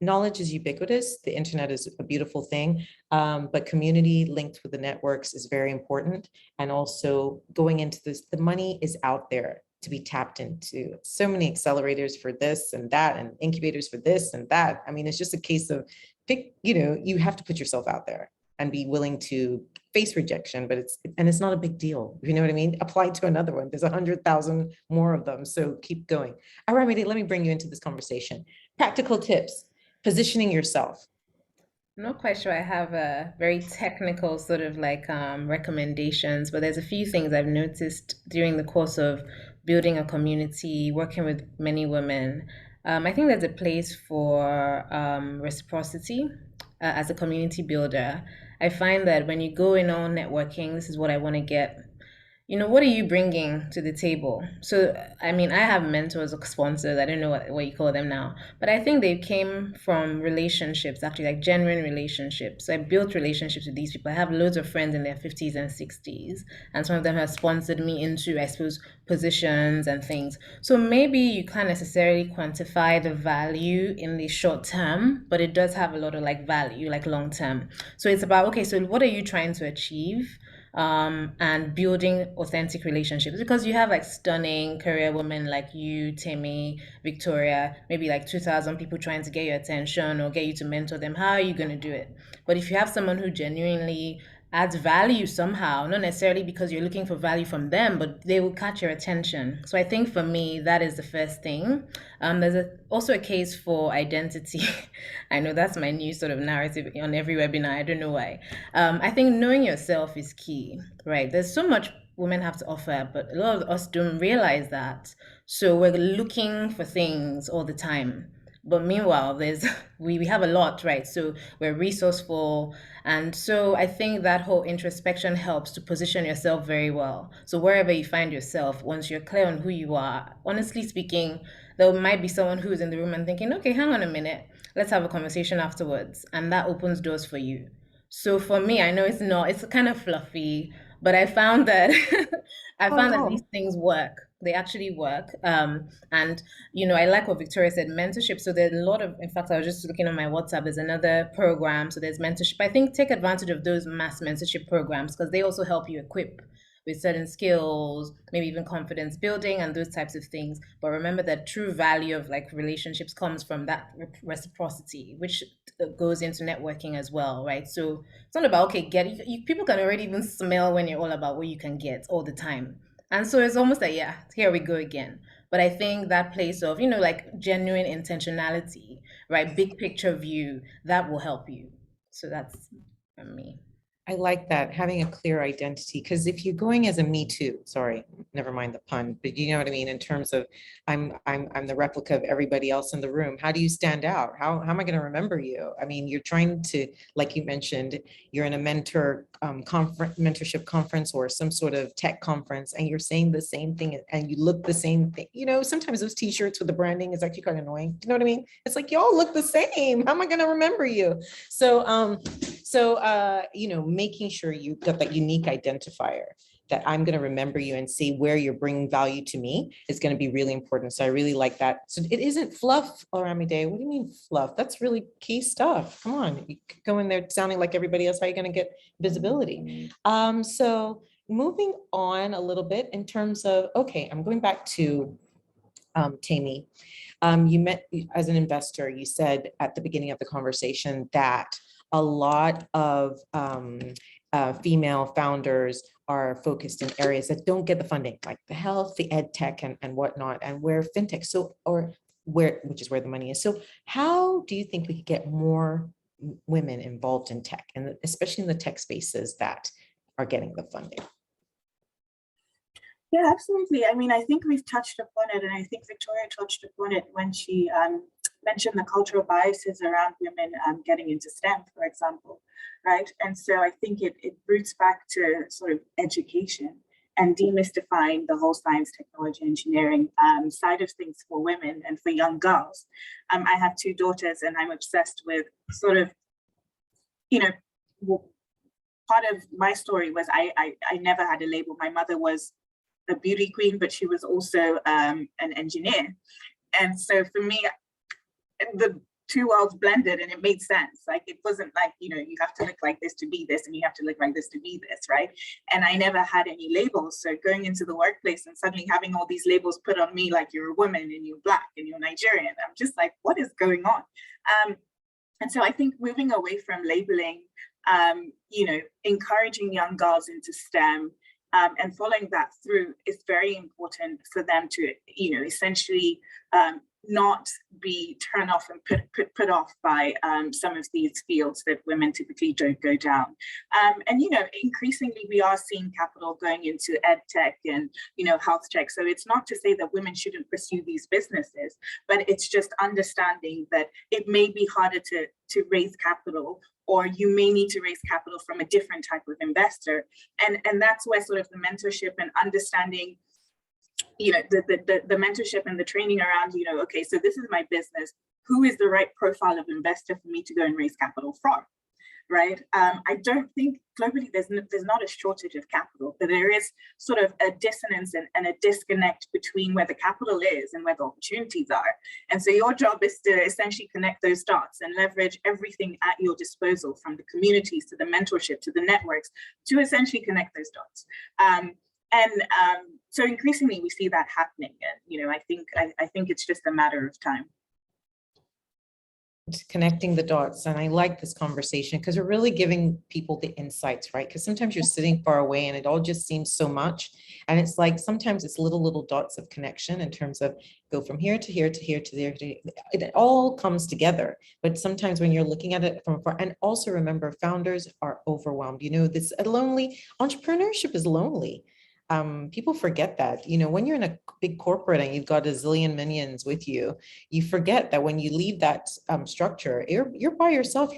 knowledge is ubiquitous. The internet is a beautiful thing, but community linked with the networks is very important. And also going into this, the money is out there to be tapped into. So many accelerators for this and that, and incubators for this and that. It's just a case of you have to put yourself out there and be willing to face rejection, but it's not a big deal. You know what I mean? Apply to another one. There's 100,000 more of them. So keep going. Aramide, let me bring you into this conversation. Practical tips. Positioning yourself. I'm not quite sure I have a very technical sort of like recommendations, but there's a few things I've noticed during the course of building a community, working with many women. I think there's a place for reciprocity as a community builder. I find that when you go in on networking, this is what I want to get. What are you bringing to the table? So, I have mentors or sponsors, I don't know what you call them now, but I think they came from relationships, actually, like genuine relationships. So I built relationships with these people. I have loads of friends in their 50s and 60s, and some of them have sponsored me into, I suppose, positions and things. So maybe you can't necessarily quantify the value in the short term, but it does have a lot of like value, like long term. So it's about, okay, so what are you trying to achieve? And building authentic relationships, because you have like stunning career women like you, Tammy, Victoria, maybe like 2,000 people trying to get your attention or get you to mentor them. How are you going to do it? But if you have someone who genuinely adds value somehow, not necessarily because you're looking for value from them, but they will catch your attention. So I think for me, that is the first thing. There's also a case for identity. I know that's my new sort of narrative on every webinar. I don't know why. I think knowing yourself is key, right? There's so much women have to offer, but a lot of us don't realize that. So we're looking for things all the time. But meanwhile, we have a lot, right? So we're resourceful. And so I think that whole introspection helps to position yourself very well. So wherever you find yourself, once you're clear on who you are, honestly speaking, there might be someone who's in the room and thinking, okay, hang on a minute, let's have a conversation afterwards. And that opens doors for you. So for me, I know it's kind of fluffy, but I found that that these things work. They actually work. And, I like what Victoria said, mentorship. So there's a lot of, in fact, I was just looking on my WhatsApp, there's another program. So there's mentorship. I think take advantage of those mass mentorship programs because they also help you equip with certain skills, maybe even confidence building and those types of things. But remember that true value of like relationships comes from that reciprocity, which goes into networking as well, right? So it's not about, okay, people can already even smell when you're all about what you can get all the time. And so it's almost like, yeah, here we go again. But I think that place of, like genuine intentionality, right? Big picture view, that will help you. So that's from me. I like that, having a clear identity, because if you're going as a me too, sorry, never mind the pun, but you know what I mean, in terms of I'm the replica of everybody else in the room. How do you stand out? How am I going to remember you? You're trying to, like you mentioned, you're in a mentorship conference or some sort of tech conference, and you're saying the same thing and you look the same thing. Sometimes those t-shirts with the branding is actually kind of annoying. You know what I mean? It's like, y'all look the same. How am I going to remember you? So, making sure you've got that unique identifier that I'm going to remember you and see where you're bringing value to me is going to be really important. So I really like that. So it isn't fluff, Oramide. What do you mean fluff? That's really key stuff. Come on, you go in there sounding like everybody else. How are you going to get visibility? So moving on a little bit in terms of, okay, I'm going back to Tammy. You met as an investor, you said at the beginning of the conversation that a lot of female founders are focused in areas that don't get the funding, like the health, the ed tech, and whatnot, and where fintech, which is where the money is. So how do you think we could get more women involved in tech, and especially in the tech spaces that are getting the funding? Yeah, absolutely. I mean, I think we've touched upon it, and I think Victoria touched upon it when she mentioned the cultural biases around women getting into STEM, for example, right? And so I think it roots back to sort of education and demystifying the whole science, technology, engineering side of things for women and for young girls. I have 2 daughters, and I'm obsessed with sort of, you know, part of my story was I never had a label. My mother was a beauty queen, but she was also an engineer. And so for me, the 2 worlds blended, and it made sense. Like, it wasn't like, you know, you have to look like this to be this, and you have to look like this to be this, right? And I never had any labels. So going into the workplace and suddenly having all these labels put on me, like you're a woman and you're Black and you're Nigerian, I'm just like, what is going on? And so I think moving away from labeling, you know, encouraging young girls into STEM, and following that through is very important for them to, you know, essentially not be turned off and put off by some of these fields that women typically don't go down. And, you know, increasingly we are seeing capital going into ed tech and, you know, health tech. So it's not to say that women shouldn't pursue these businesses, but it's just understanding that it may be harder to raise capital, or you may need to raise capital from a different type of investor. And that's where sort of the mentorship and understanding, you know, the mentorship and the training around, you know, okay, so this is my business. Who is the right profile of investor for me to go and raise capital from, right? I don't think globally there's not a shortage of capital, but there is sort of a dissonance and a disconnect between where the capital is and where the opportunities are. And so your job is to essentially connect those dots and leverage everything at your disposal, from the communities to the mentorship to the networks, to essentially connect those dots. So increasingly we see that happening, and, you know, I think it's just a matter of time. Connecting the dots. And I like this conversation because we're really giving people the insights, right? Because sometimes you're sitting far away and it all just seems so much. And it's like, sometimes it's little dots of connection in terms of go from here to here to here to there. It all comes together. But sometimes when you're looking at it from afar, and also remember, founders are overwhelmed. You know, this entrepreneurship is lonely. People forget that, you know, when you're in a big corporate and you've got a zillion minions with you, you forget that when you leave that structure, you're by yourself.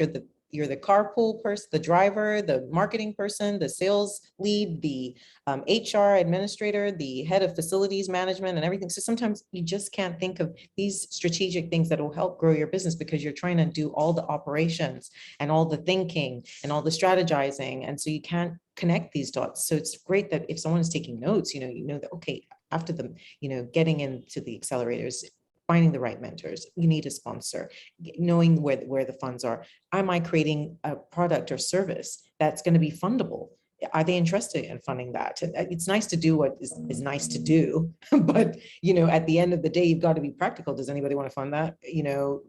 You're the carpool person, the driver, the marketing person, the sales lead, the HR administrator, the head of facilities management and everything. So sometimes you just can't think of these strategic things that will help grow your business because you're trying to do all the operations and all the thinking and all the strategizing. And so you can't connect these dots. So it's great that if someone is taking notes, you know that, okay, after them, you know, getting into the accelerators, finding the right mentors, you need a sponsor, knowing where the funds are. Am I creating a product or service that's going to be fundable? Are they interested in funding that? It's nice to do what is nice to do, but, you know, at the end of the day, you've got to be practical. Does anybody want to fund that? You know,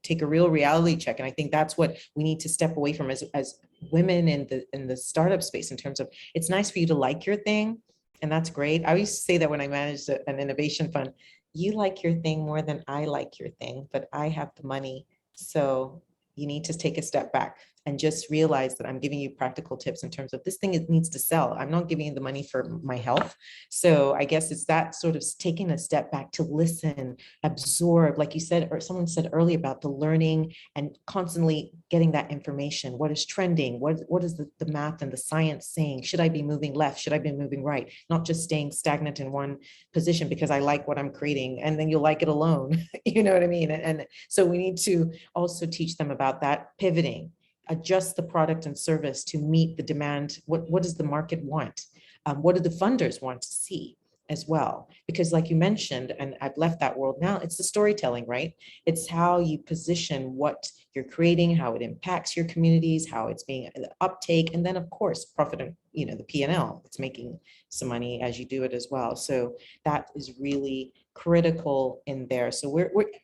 take a real reality check. And I think that's what we need to step away from as women in the startup space, in terms of, it's nice for you to like your thing. And that's great. I used to say that when I managed an innovation fund, you like your thing more than I like your thing, but I have the money. So you need to take a step back and just realize that I'm giving you practical tips in terms of this thing, it needs to sell. I'm not giving you the money for my health. So I guess it's that sort of taking a step back to listen, absorb, like you said, or someone said earlier about the learning and constantly getting that information. What is trending? What is the math and the science saying? Should I be moving left? Should I be moving right? Not just staying stagnant in one position because I like what I'm creating, and then you'll like it alone. You know what I mean? And so we need to also teach them about that pivoting, adjust the product and service to meet the demand. What does the market want? What do the funders want to see as well? Because like you mentioned, and I've left that world now, it's the storytelling, right? It's how you position what you're creating, how it impacts your communities, how it's being uptake, and then of course, profit, and, you know, the P&L, it's making some money as you do it as well. So that is really critical in there. So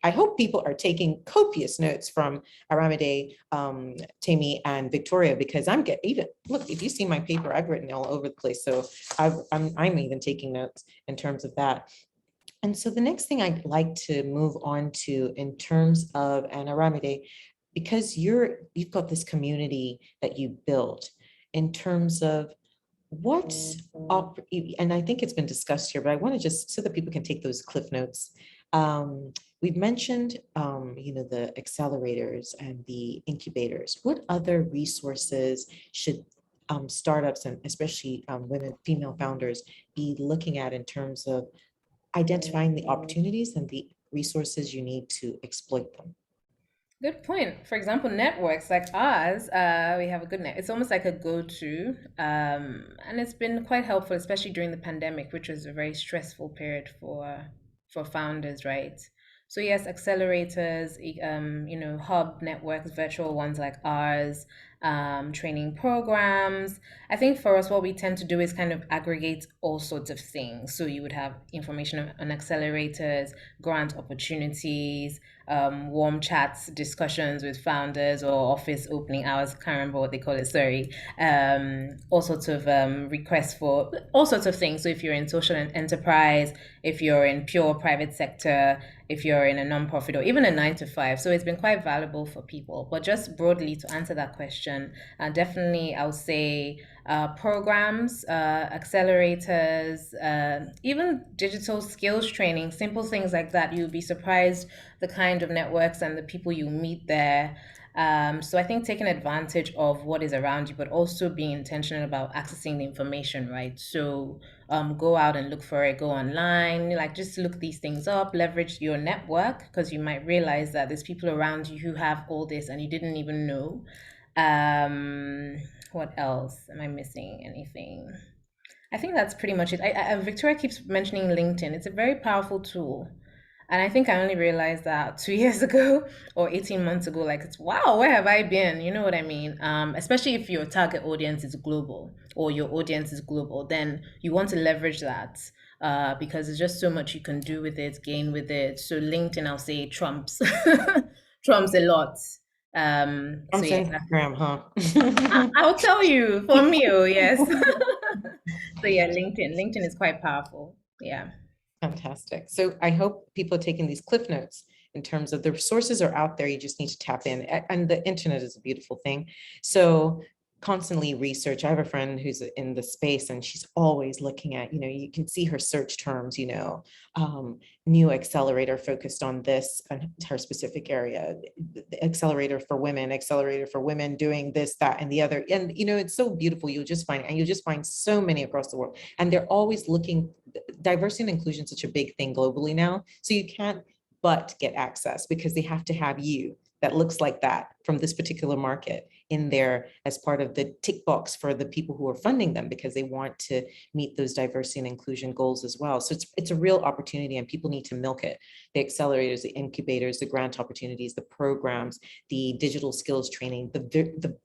I hope people are taking copious notes from Aramide, Tammy, and Victoria, because look, if you see my paper, I've written all over the place. So I'm even taking notes in terms of that. And so the next thing I'd like to move on to in terms of, and Aramide, because you've got this community that you built in terms of and I think it's been discussed here, but I want to just, so that people can take those cliff notes. We've mentioned, the accelerators and the incubators. What other resources should startups, and especially women, female founders, be looking at in terms of identifying the opportunities and the resources you need to exploit them? Good point. For example, networks like ours, we have a good net. It's almost like a go-to, and it's been quite helpful, especially during the pandemic, which was a very stressful period for founders, right? So yes, accelerators, hub networks, virtual ones like ours, training programs. I think for us, what we tend to do is kind of aggregate all sorts of things. So you would have information on accelerators, grant opportunities, warm chats, discussions with founders, or office opening hours. Can't remember what they call it. Sorry. All sorts of requests for all sorts of things. So if you're in social enterprise, if you're in pure private sector, if you're in a nonprofit, or even a 9-to-5. So it's been quite valuable for people. But just broadly to answer that question, definitely I would say programs, accelerators, even digital skills training, simple things like that. You'll be surprised the kind of networks and the people you meet there. So I think taking advantage of what is around you, but also being intentional about accessing the information, right? So go out and look for it, go online, like just look these things up, leverage your network, because you might realize that there's people around you who have all this and you didn't even know. What else? Am I missing anything? I think that's pretty much it. Victoria keeps mentioning LinkedIn. It's a very powerful tool. And I think I only realized that 2 years ago or 18 months ago. Like, it's wow, where have I been? You know what I mean? Especially if your target audience is global or your audience is global, then you want to leverage that because there's just so much you can do with it, gain with it. So LinkedIn, I'll say trumps, trumps a lot. So yeah, Instagram, huh? I'll tell you for me, oh yes. So yeah, LinkedIn is quite powerful. Yeah. Fantastic. So I hope people are taking these cliff notes in terms of the resources are out there. You just need to tap in, and the internet is a beautiful thing. So constantly research. I have a friend who's in the space and she's always looking at, you can see her search terms, new accelerator focused on this and her specific area, the accelerator for women doing this, that, and the other. And, it's so beautiful. You'll just find so many across the world. And they're always looking, diversity and inclusion is such a big thing globally now. So you can't but get access because they have to have you that looks like that from this particular market in there as part of the tick box for the people who are funding them, because they want to meet those diversity and inclusion goals as well. So it's a real opportunity and people need to milk it. The accelerators, the incubators, the grant opportunities, the programs, the digital skills training, the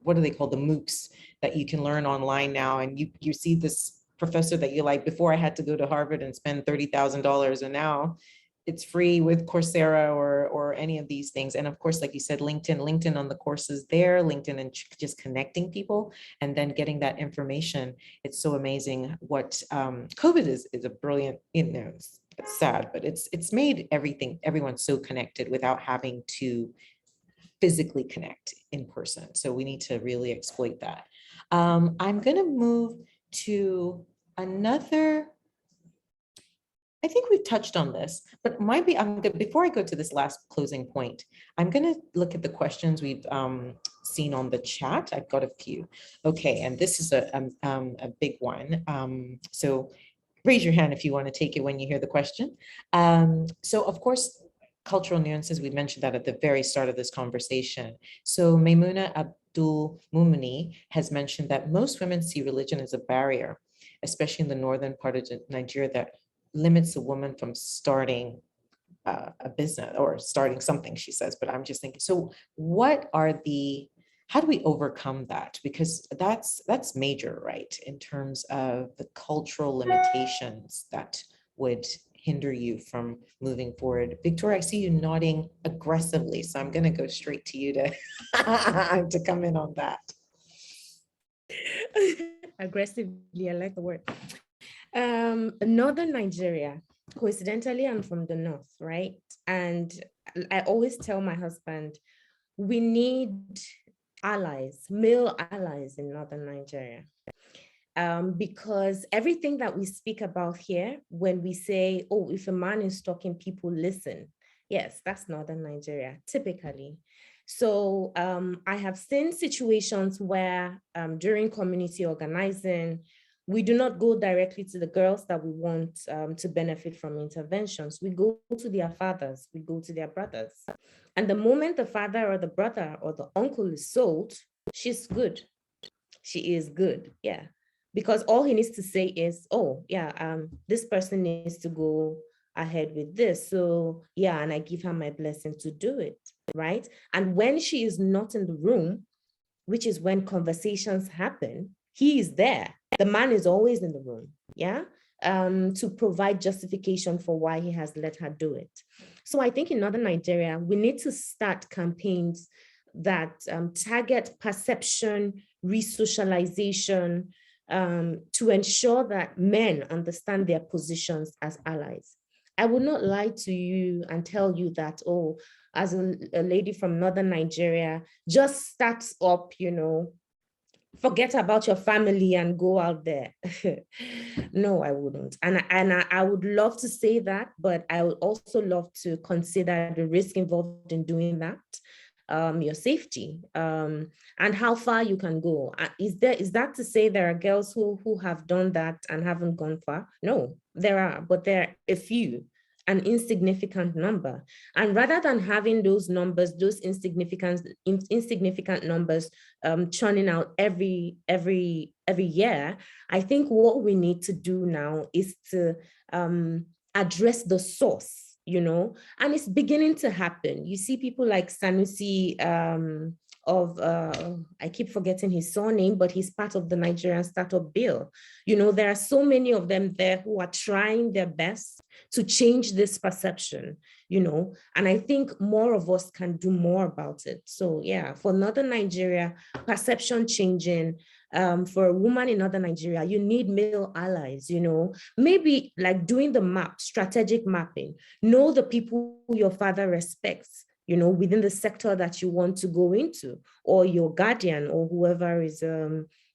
what do they call, the MOOCs that you can learn online now. And you see this professor that you like. Before I had to go to Harvard and spend $30,000, and now it's free with Coursera or any of these things. And of course, like you said, LinkedIn on the courses there, LinkedIn and just connecting people and then getting that information. It's so amazing what COVID is a brilliant, it's sad, but it's made everyone so connected without having to physically connect in person. So we need to really exploit that. I'm gonna move to another, I think we've touched on this, but before I go to this last closing point, I'm going to look at the questions we've seen on the chat. I've got a few. Okay, and this is a big one. So raise your hand if you want to take it when you hear the question. So of course, cultural nuances, we mentioned that at the very start of this conversation. So Maimuna Abdul Mumini has mentioned that most women see religion as a barrier, especially in the northern part of Nigeria, that limits a woman from starting a business or starting something, she says. But I'm just thinking, so how do we overcome that? Because that's major, right? In terms of the cultural limitations that would hinder you from moving forward? Victoria, I see you nodding aggressively, so I'm going to go straight to you to, to come in on that. Aggressively, I like the word. Northern Nigeria, coincidentally, I'm from the north, right? And I always tell my husband, we need allies, male allies in Northern Nigeria. Because everything that we speak about here, when we say, oh, if a man is talking, people listen. Yes, that's Northern Nigeria, typically. So I have seen situations where during community organizing, we do not go directly to the girls that we want to benefit from interventions. We go to their fathers, we go to their brothers. And the moment the father or the brother or the uncle is sold, she's good. She is good, yeah. Because all he needs to say is, oh, yeah, this person needs to go ahead with this. So yeah, and I give her my blessing to do it, right? And when she is not in the room, which is when conversations happen, he is there. The man is always in the room, yeah, to provide justification for why he has let her do it. So I think in Northern Nigeria, we need to start campaigns that target perception, resocialization, to ensure that men understand their positions as allies. I will not lie to you and tell you that, oh, as a lady from Northern Nigeria, just start up, you know, forget about your family and go out there. No, I wouldn't. And I would love to say that, but I would also love to consider the risk involved in doing that. Your safety, and how far you can go. Is that to say there are girls who have done that and haven't gone far? No, there are, but there are a few, an insignificant number. And rather than having those numbers, those insignificant numbers churning out every year, I think what we need to do now is to address the source. You know, and it's beginning to happen. You see people like Sanusi I keep forgetting his surname, but he's part of the Nigerian Startup Bill. You know, there are so many of them there who are trying their best to change this perception, you know, and I think more of us can do more about it. So yeah, for Northern Nigeria, perception changing, for a woman in Northern Nigeria, you need male allies, you know, maybe like doing the map, strategic mapping, know the people your father respects, you know, within the sector that you want to go into, or your guardian or whoever is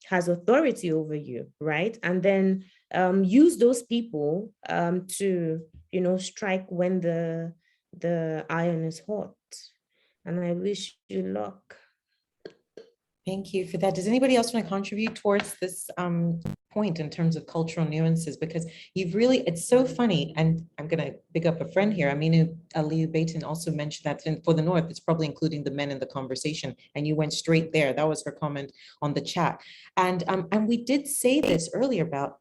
has authority over you, right? And then use those people to, you know, strike when the iron is hot. And I wish you luck. Thank you for that. Does anybody else want to contribute towards this point in terms of cultural nuances? Because you've really, it's so funny, and I'm going to pick up a friend here. Aminu Aliyu Baitin also mentioned that for the North, it's probably including the men in the conversation, and you went straight there. That was her comment on the chat. And we did say this earlier about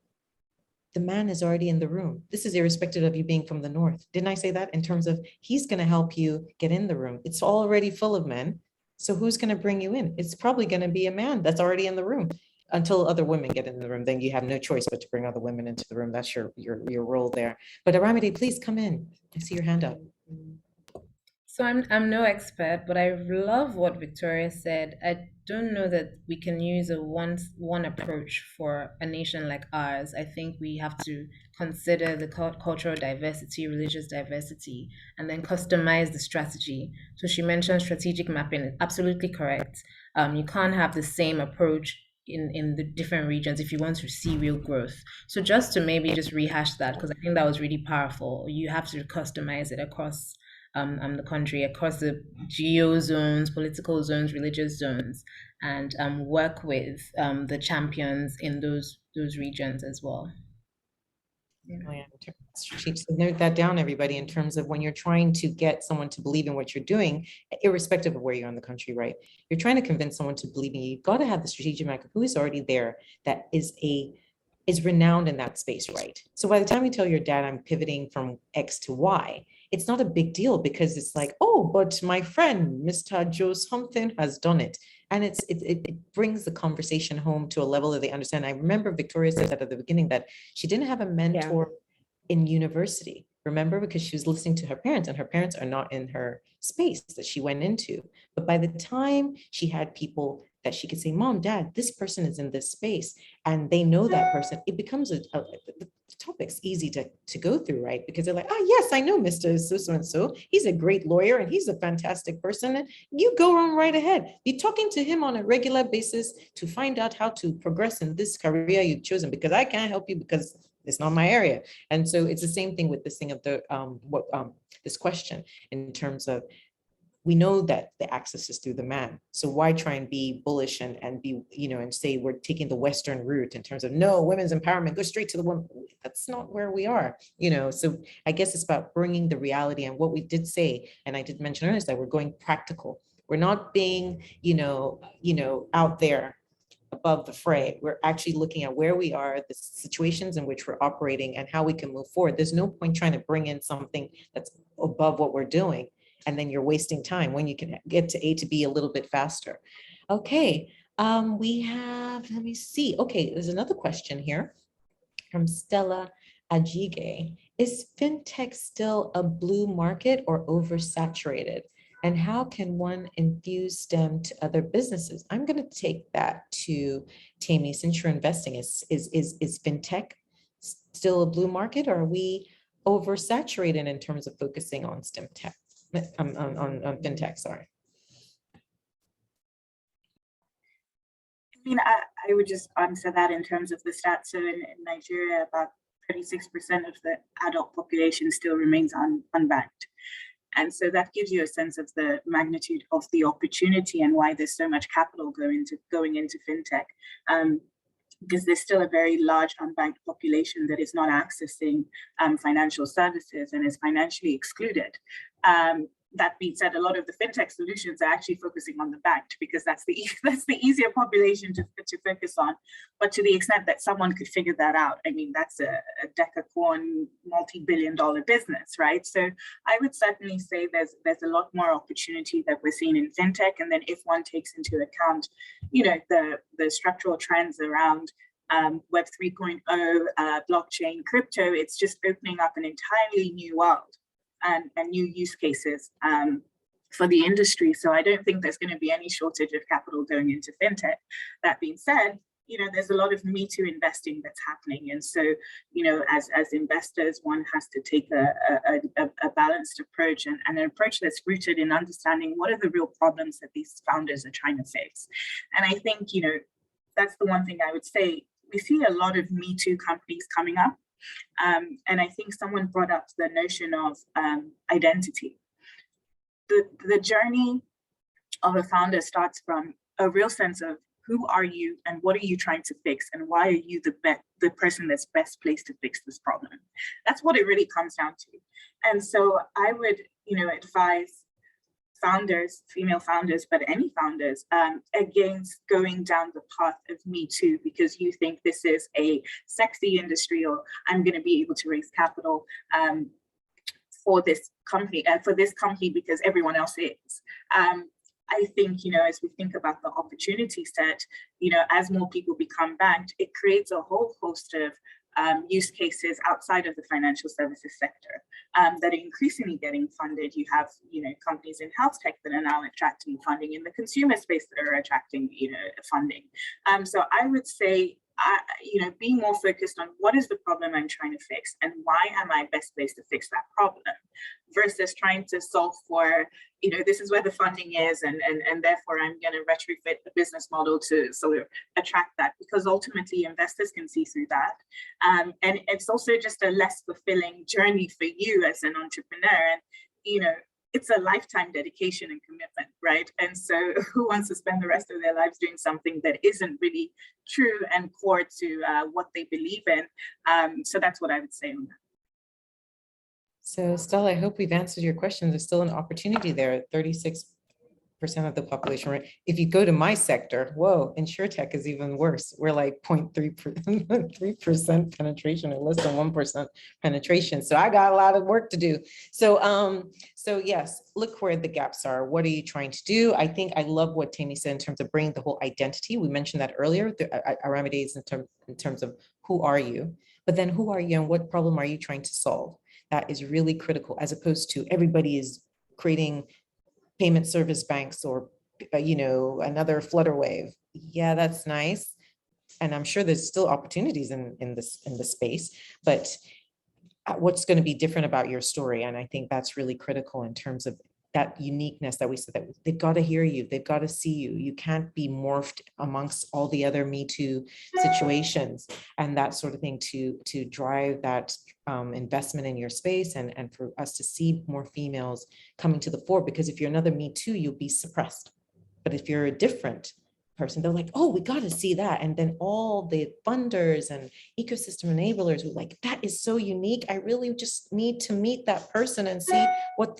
the man is already in the room. This is irrespective of you being from the North. Didn't I say that in terms of he's going to help you get in the room? It's already full of men. So who's going to bring you in? It's probably going to be a man that's already in the room until other women get in the room. Then you have no choice but to bring other women into the room. That's your role there. But Aramide, please come in. I see your hand up. So I'm no expert, but I love what Victoria said. I don't know that we can use a one approach for a nation like ours. I think we have to consider the cultural diversity, religious diversity, and then customize the strategy. So she mentioned strategic mapping, absolutely correct. You can't have the same approach in the different regions if you want to see real growth. So just to maybe just rehash that, because I think that was really powerful. You have to customize it across the country, across the geo zones, political zones, religious zones, and work with the champions in those regions as well. Yeah. So note that down, everybody, in terms of when you're trying to get someone to believe in what you're doing, irrespective of where you're in the country, right? You're trying to convince someone to believe in you. You've got to have the strategic market who is already there, that is renowned in that space, right? So by the time you tell your dad, I'm pivoting from X to Y, it's not a big deal because it's like, oh, but my friend, Mr. Joe something has done it. And it brings the conversation home to a level that they understand. I remember Victoria said that at the beginning, that she didn't have a mentor in university. Remember, because she was listening to her parents, and her parents are not in her space that she went into. But by the time she had people that she could say, Mom, Dad, this person is in this space, and they know that person, it becomes the topic's easy to go through, right? Because they're like, oh, yes, I know Mr. So-and-so. He's a great lawyer and he's a fantastic person. And you go on right ahead. You're talking to him on a regular basis to find out how to progress in this career you've chosen, because I can't help you because it's not my area. And so it's the same thing with this thing of the this question in terms of, we know that the access is through the man. So why try and be bullish and be, and say we're taking the Western route in terms of, no, women's empowerment, go straight to the woman. That's not where we are, So I guess it's about bringing the reality. And what we did say, and I did mention earlier, is that we're going practical. We're not being, out there above the fray. We're actually looking at where we are, the situations in which we're operating, and how we can move forward. There's no point trying to bring in something that's above what we're doing, and then you're wasting time when you can get to A to B a little bit faster. Okay, we have, let me see. Okay, there's another question here from Stella Ajige. Is fintech still a blue market or oversaturated? And how can one infuse STEM to other businesses? I'm going to take that to Tammy, since you're investing. Is fintech still a blue market, or are we oversaturated in terms of focusing on STEM tech, on fintech, sorry? I mean, I would just answer that in terms of the stats. So in Nigeria, about 36% of the adult population still remains unbanked. And so that gives you a sense of the magnitude of the opportunity and why there's so much capital going into fintech, because there's still a very large unbanked population that is not accessing financial services and is financially excluded. That being said, a lot of the fintech solutions are actually focusing on the banked, because that's the easier population to focus on. But to the extent that someone could figure that out, I mean, that's a decacorn multi-billion-dollar business, right? So I would certainly say there's a lot more opportunity that we're seeing in fintech. And then if one takes into account, the structural trends around Web 3.0, blockchain, crypto, it's just opening up an entirely new world and new use cases for the industry. So I don't think there's going to be any shortage of capital going into fintech. That being said, there's a lot of Me Too investing that's happening. And so, as investors, one has to take a balanced approach, and an approach that's rooted in understanding what are the real problems that these founders are trying to face. And I think, that's the one thing I would say. We see a lot of Me Too companies coming up. And I think someone brought up the notion of identity. The journey of a founder starts from a real sense of who are you and what are you trying to fix, and why are you the person that's best placed to fix this problem? That's what it really comes down to. And so I would, advise founders, female founders, but any founders, against going down the path of Me Too because you think this is a sexy industry, or I'm going to be able to raise capital for this company because everyone else is. I think, as we think about the opportunity set, as more people become banked, it creates a whole host of use cases outside of the financial services sector that are increasingly getting funded. You have, companies in health tech that are now attracting funding, in the consumer space that are attracting, funding. So I would say, being more focused on what is the problem I'm trying to fix and why am I best placed to fix that problem, versus trying to solve for, this is where the funding is and therefore I'm going to retrofit the business model to sort of attract that, because ultimately investors can see through that. And it's also just a less fulfilling journey for you as an entrepreneur. And, it's a lifetime dedication and commitment, right? And so who wants to spend the rest of their lives doing something that isn't really true and core to what they believe in? So that's what I would say on that. So Stella, I hope we've answered your question. There's still an opportunity there, 36% of the population, right? If you go to my sector, whoa, insurtech is even worse. We're like 3% penetration, or less than 1% penetration. So I got a lot of work to do. So yes, look where the gaps are. What are you trying to do? I think I love what Tammy said in terms of bringing the whole identity. We mentioned that earlier, Aramide, in terms of who are you? But then who are you and what problem are you trying to solve? That is really critical, as opposed to everybody is creating payment service banks or, another Flutterwave. Yeah, that's nice. And I'm sure there's still opportunities in this space, but what's going to be different about your story? And I think that's really critical in terms of that uniqueness that we said, that they've got to hear you, they've got to see you. You can't be morphed amongst all the other Me Too situations and that sort of thing to drive that investment in your space and for us to see more females coming to the fore. Because if you're another Me Too, you'll be suppressed. But if you're a different person, they're like, oh, we got to see that. And then all the funders and ecosystem enablers were like, that is so unique. I really just need to meet that person and see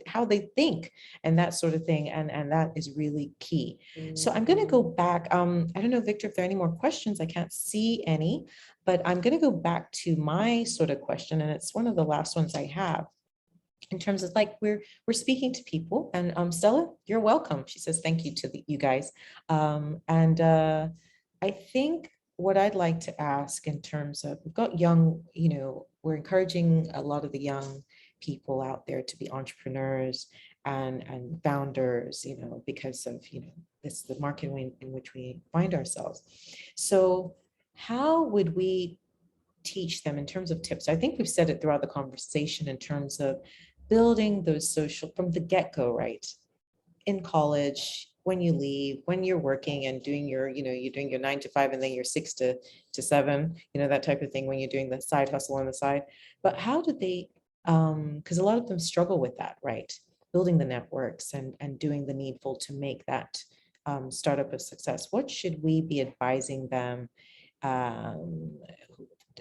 how they think and that sort of thing. And that is really key. So I'm going to go back. I don't know, Victor, if there are any more questions. I can't see any, but I'm going to go back to my sort of question. And it's one of the last ones I have. In terms of like, we're speaking to people, and Stella, you're welcome. She says, thank you to you guys. I think what I'd like to ask in terms of, we've got young, we're encouraging a lot of the young people out there to be entrepreneurs and founders, because of, this is the market in which we find ourselves. So how would we teach them in terms of tips? I think we've said it throughout the conversation in terms of building those social from the get-go, right? In college, when you leave, when you're working and doing your, you're doing your 9 to 5 and then your 6 to 7, that type of thing, when you're doing the side hustle on the side. But how do they, because a lot of them struggle with that, right? Building the networks and doing the needful to make that startup a success. What should we be advising them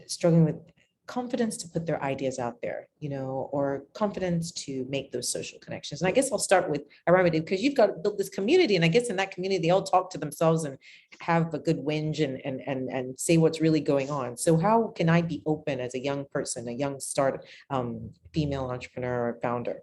struggling with confidence to put their ideas out there, or confidence to make those social connections? And I guess I'll start with Aramide, because you've got to build this community. And I guess in that community, they all talk to themselves and have a good whinge and say what's really going on. So how can I be open as a young person, a young female entrepreneur or founder?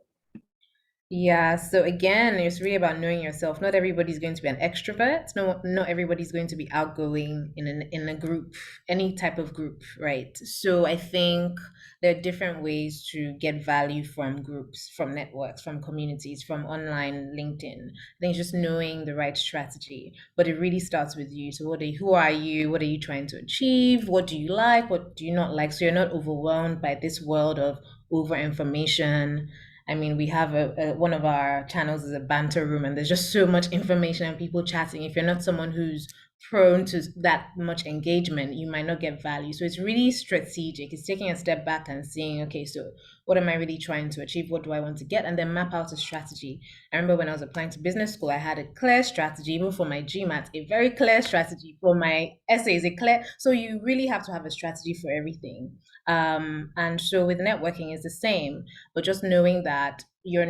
Yeah, so again, it's really about knowing yourself. Not everybody's going to be an extrovert. No, not everybody's going to be outgoing in a group, any type of group, right? So I think there are different ways to get value from groups, from networks, from communities, from online LinkedIn. I think just knowing the right strategy, but it really starts with you. So who are you? What are you trying to achieve? What do you like? What do you not like? So you're not overwhelmed by this world of over information. I mean, we have one of our channels is a banter room, and there's just so much information and people chatting. If you're not someone who's prone to that much engagement, you might not get value. So it's really strategic. It's taking a step back and saying, okay, so what am I really trying to achieve? What do I want to get? And then map out a strategy. I remember when I was applying to business school, I had a clear strategy, even for my GMAT, a very clear strategy for my essays, so you really have to have a strategy for everything. And so with networking is the same, but just knowing that you're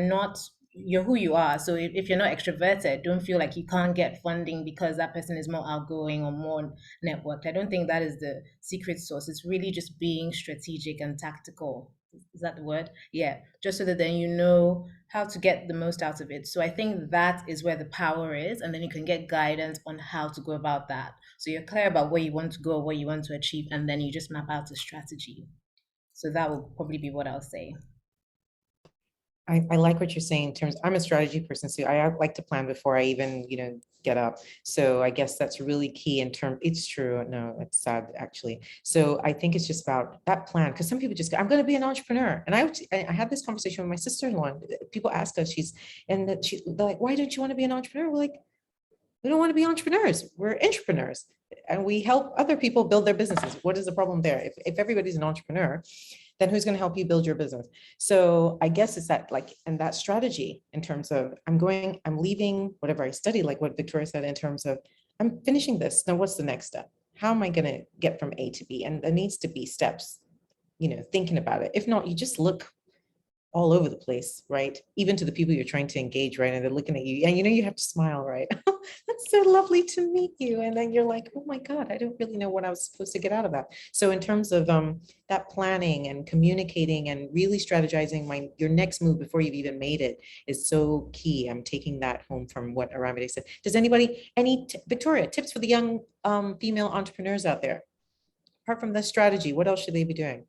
who you are. So if you're not extroverted, don't feel like you can't get funding because that person is more outgoing or more networked. I don't think that is the secret sauce. It's really just being strategic and tactical. Is that the word? Yeah. Just so that then you know how to get the most out of it. So I think that is where the power is. And then you can get guidance on how to go about that. So you're clear about where you want to go, what you want to achieve, and then you just map out a strategy. So that will probably be what I'll say. I like what you're saying in terms, I'm a strategy person, so I like to plan before I even, get up. So I guess that's really key in terms, it's true. No, it's sad actually. So I think it's just about that plan, because some people just go, I'm going to be an entrepreneur. And I had this conversation with my sister-in-law. People ask us, they're like, why don't you want to be an entrepreneur? We're like, we don't want to be entrepreneurs. We're entrepreneurs. And we help other people build their businesses. What is the problem there? If everybody's an entrepreneur, then who's going to help you build your business? So I guess it's that and that strategy in terms of I'm leaving whatever I study, like what Victoria said, in terms of I'm finishing this. Now what's the next step? How am I going to get from A to B? And there needs to be steps, thinking about it. If not, you just look all over the place, right? Even to the people you're trying to engage, right? And they're looking at you and you have to smile, right? That's so lovely to meet you. And then you're like, oh my God, I don't really know what I was supposed to get out of that. So in terms of that planning and communicating and really strategizing your next move before you've even made it is so key. I'm taking that home from what Aramide said. Does anybody, Victoria, tips for the young female entrepreneurs out there? Apart from the strategy, what else should they be doing?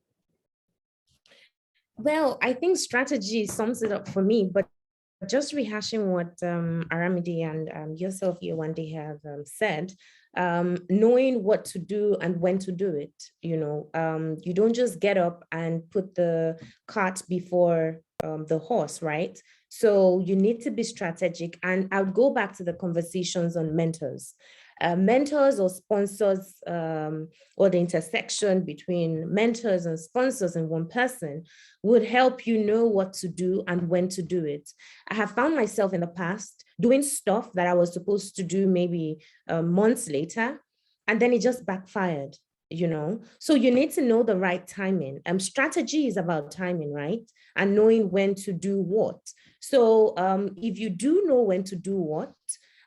Well, I think strategy sums it up for me, but just rehashing what Aramide and yourself, Yewande, have said, knowing what to do and when to do it. You don't just get up and put the cart before the horse, right? So you need to be strategic. And I'll go back to the conversations on mentors. Mentors or sponsors, or the intersection between mentors and sponsors in one person would help you know what to do and when to do it. I have found myself in the past doing stuff that I was supposed to do maybe months later, and then it just backfired. So you need to know the right timing. Strategy is about timing, right? And knowing when to do what. So if you do know when to do what,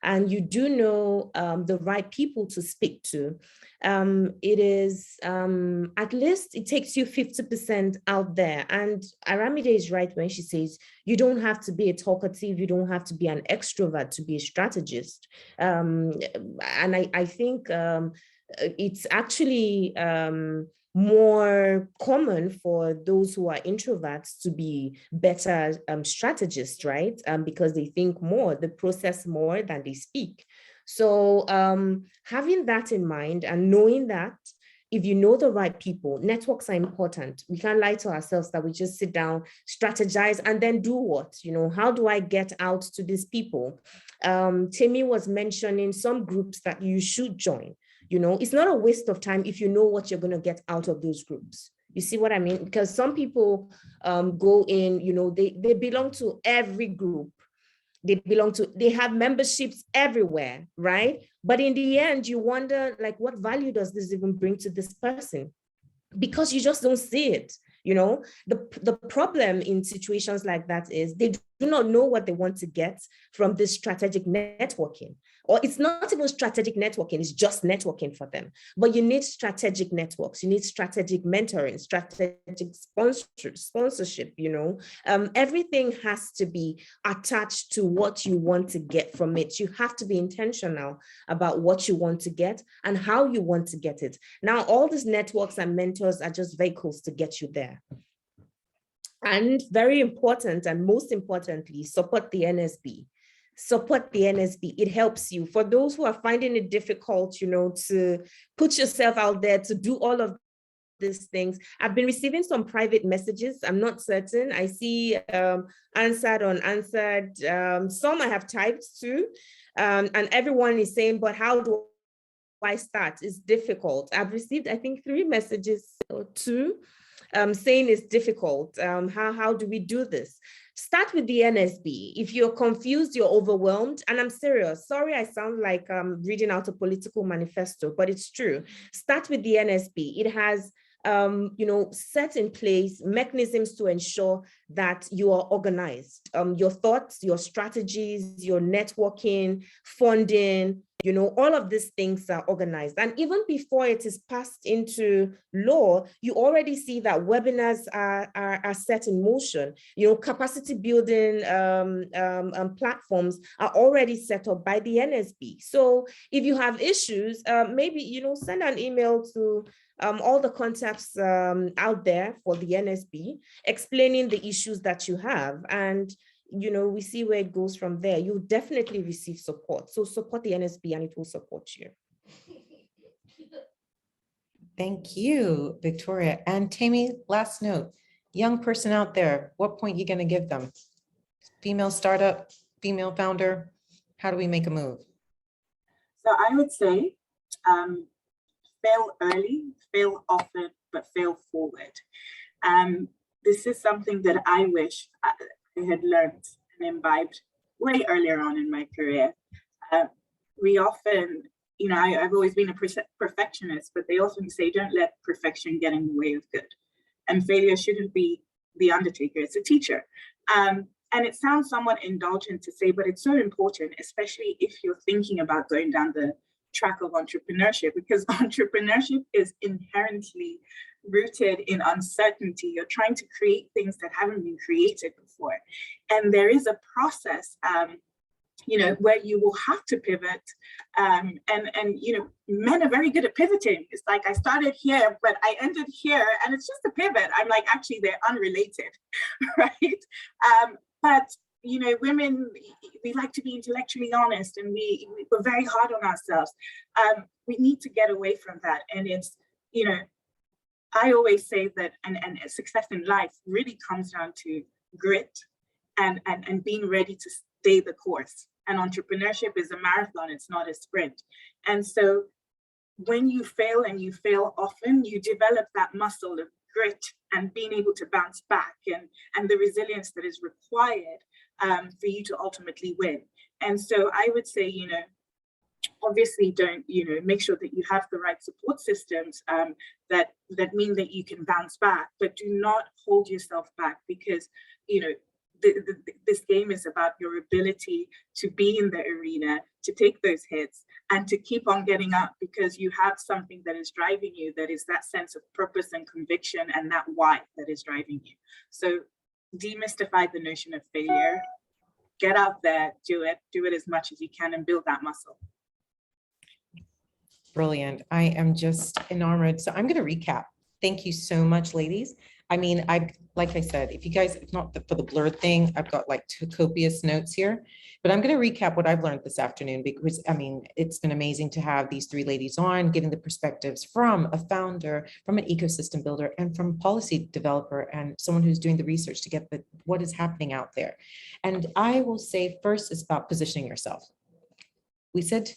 and you do know the right people to speak to, it is, at least it takes you 50% out there. And Aramide is right when she says, you don't have to be a talkative, you don't have to be an extrovert to be a strategist. And I think it's actually more common for those who are introverts to be better strategists, right? Because they think more, they process more than they speak. So having that in mind and knowing that if you know the right people, networks are important. We can't lie to ourselves that we just sit down, strategize, and then do what? How do I get out to these people? Tammy was mentioning some groups that you should join. It's not a waste of time if you know what you're going to get out of those groups. You see what I mean? Because some people go in, they belong to every group. They have memberships everywhere, right? But in the end, you wonder, like, what value does this even bring to this person? Because you just don't see it. The problem in situations like that is they do not know what they want to get from this strategic networking. Or it's not even strategic networking, it's just networking for them. But you need strategic networks, you need strategic mentoring, strategic sponsorship, everything has to be attached to what you want to get from it. You have to be intentional about what you want to get and how you want to get it. Now, all these networks and mentors are just vehicles to get you there. And very important, and most importantly, support the NSB. Support the NSB. It helps you. For those who are finding it difficult, to put yourself out there, to do all of these things. I've been receiving some private messages. I'm not certain. I see answered, unanswered. Some I have typed too. And everyone is saying, but how do I start? It's difficult. I've received, I think, 3 messages or 2 saying it's difficult. How do we do this? Start with the NSB. If you're confused, you're overwhelmed, and I'm serious. Sorry, I sound like I'm reading out a political manifesto, but it's true. Start with the NSB. It has set in place mechanisms to ensure that you are organized. Your thoughts, your strategies, your networking, funding, all of these things are organized. And even before it is passed into law, you already see that webinars are set in motion. Capacity building platforms are already set up by the NSB. So if you have issues, maybe, send an email to all the contacts out there for the NSB, explaining the issues that you have. And we see where it goes from there. You'll definitely receive support. So support the NSB and it will support you. Thank you, Victoria. And Tammy, last note, young person out there, what point are you going to give them? Female startup, female founder, how do we make a move? So I would say fail early, fail often, but fail forward. This is something that I wish I had learned and imbibed way earlier on in my career. We often, I've always been a perfectionist, but they often say, don't let perfection get in the way of good. And failure shouldn't be the undertaker, it's a teacher. And it sounds somewhat indulgent to say, but it's so important, especially if you're thinking about going down the track of entrepreneurship, because entrepreneurship is inherently rooted in uncertainty. You're trying to create things that haven't been created before. And there is a process where you will have to pivot. And men are very good at pivoting. It's like, I started here, but I ended here, and it's just a pivot. I'm like, actually, they're unrelated, right? But women, we like to be intellectually honest, and we're very hard on ourselves. We need to get away from that. And it's, I always say that, and success in life really comes down to grit and being ready to stay the course. And entrepreneurship is a marathon, it's not a sprint. And so when you fail, and you fail often, you develop that muscle of grit and being able to bounce back, and the resilience that is required for you to ultimately win. And so I would say, obviously don't, make sure that you have the right support systems that mean that you can bounce back, but do not hold yourself back, because, this game is about your ability to be in the arena, to take those hits, and to keep on getting up, because you have something that is driving you, that is that sense of purpose and conviction, and that why that is driving you. So demystify the notion of failure, get out there, do it as much as you can, and build that muscle. Brilliant. I am just enamored. So I'm going to recap. Thank you so much, ladies. I mean, like I said, if you guys, if not for the blurred thing, I've got like 2 copious notes here, but I'm going to recap what I've learned this afternoon, because I mean, it's been amazing to have these 3 ladies on, giving the perspectives from a founder, from an ecosystem builder, and from a policy developer, and someone who's doing the research to get what is happening out there. And I will say first is about positioning yourself. We said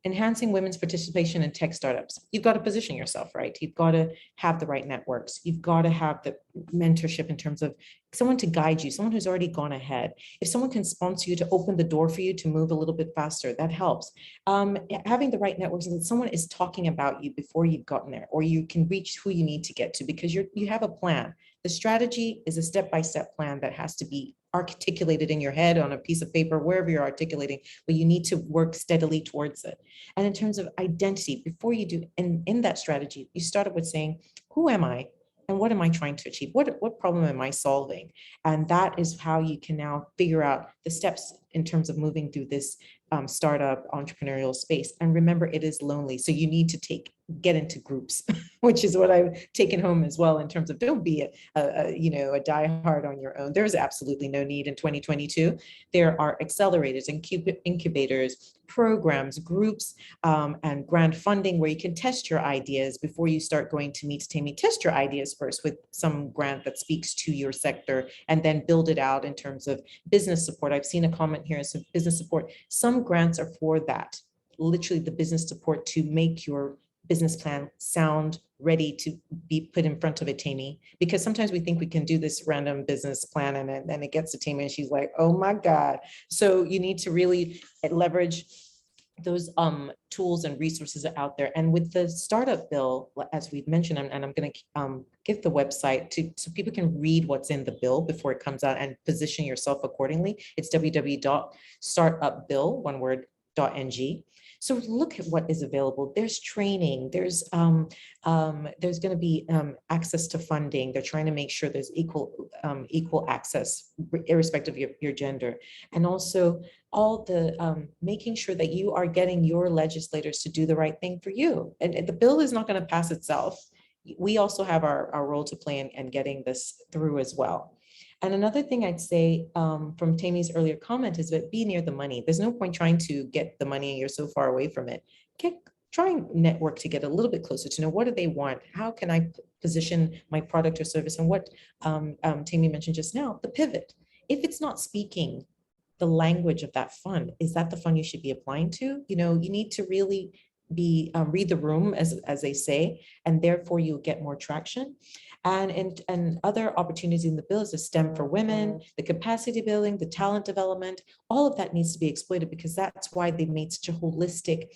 enhancing women's participation in tech startups. You've got to position yourself, right? You've got to have the right networks. You've got to have the mentorship in terms of someone to guide you, someone who's already gone ahead. If someone can sponsor you to open the door for you to move a little bit faster, that helps. Having the right networks, and that someone is talking about you before you've gotten there, or you can reach who you need to get to, because you have a plan. The strategy is a step-by-step plan that has to be articulated in your head, on a piece of paper, wherever you're articulating, but you need to work steadily towards it. And in terms of identity, before you do, in that strategy, you started with saying, who am I? And what am I trying to achieve? What problem am I solving? And that is how you can now figure out the steps in terms of moving through this startup entrepreneurial space. And remember, it is lonely. So you need to get into groups, which is what I've taken home as well, in terms of don't be a diehard on your own. There's absolutely no need in 2022. There are accelerators, incubators, programs, groups, and grant funding where you can test your ideas before you start going to meet Tammy. Test your ideas first with some grant that speaks to your sector, and then build it out in terms of business support. I've seen a comment here, so business support. Some grants are for that, literally the business support to make your business plan sound ready to be put in front of a Tammy, because sometimes we think we can do this random business plan, and then it gets to Tammy and she's like, oh my God. So you need to really leverage those tools and resources out there. And with the startup bill, as we've mentioned, and I'm going to give the website so people can read what's in the bill before it comes out and position yourself accordingly. It's www.startupbill.ng. So look at what is available. There's training, there's going to be access to funding. They're trying to make sure there's equal access, irrespective of your gender. And also all the making sure that you are getting your legislators to do the right thing for you. And the bill is not going to pass itself. We also have our role to play in getting this through as well. And another thing I'd say from Tammy's earlier comment is that be near the money. There's no point trying to get the money and you're so far away from it. Try and network to get a little bit closer to know what do they want? How can I position my product or service? And what Tammy mentioned just now, the pivot. If it's not speaking the language of that fund, is that the fund you should be applying to? You need to really read the room, as they say, and therefore you get more traction. And other opportunities in the bill is the STEM for women, the capacity building, the talent development. All of that needs to be exploited, because that's why they made such a holistic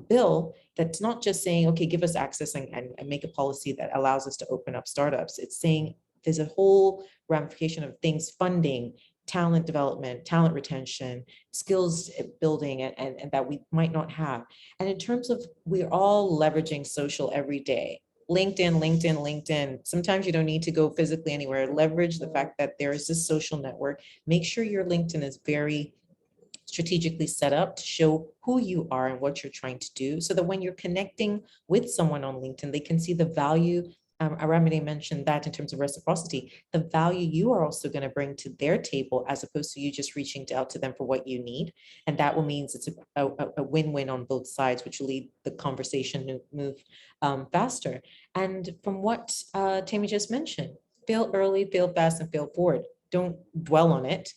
bill that's not just saying, okay, give us access and make a policy that allows us to open up startups. It's saying there's a whole ramification of things, funding, talent development, talent retention, skills building, and that we might not have. And in terms of, we're all leveraging social every day. LinkedIn. Sometimes you don't need to go physically anywhere. Leverage the fact that there is this social network. Make sure your LinkedIn is very strategically set up to show who you are and what you're trying to do, so that when you're connecting with someone on LinkedIn, they can see the value. Aramide mentioned that in terms of reciprocity, the value you are also going to bring to their table, as opposed to you just reaching out to them for what you need. And that will means it's a win-win on both sides, which will lead the conversation to move faster. And from what Tammy just mentioned, fail early, fail fast, and fail forward. Don't dwell on it.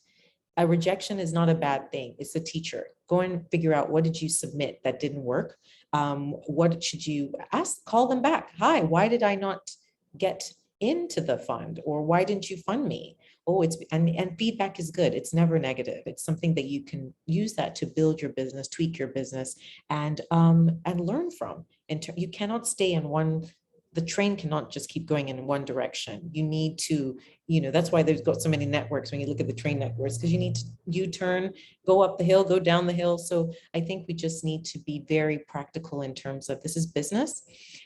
A rejection is not a bad thing. It's a teacher. Go and figure out, what did you submit that didn't work? What should you ask? Call them back. Hi, why did I not get into the fund? Or why didn't you fund me? Oh, and feedback is good. It's never negative. It's something that you can use that to build your business, tweak your business, and learn from. You cannot stay in one. The train cannot just keep going in one direction. You need to, that's why there's got so many networks when you look at the train networks, because you need to U-turn, go up the hill, go down the hill. So I think we just need to be very practical in terms of, this is business,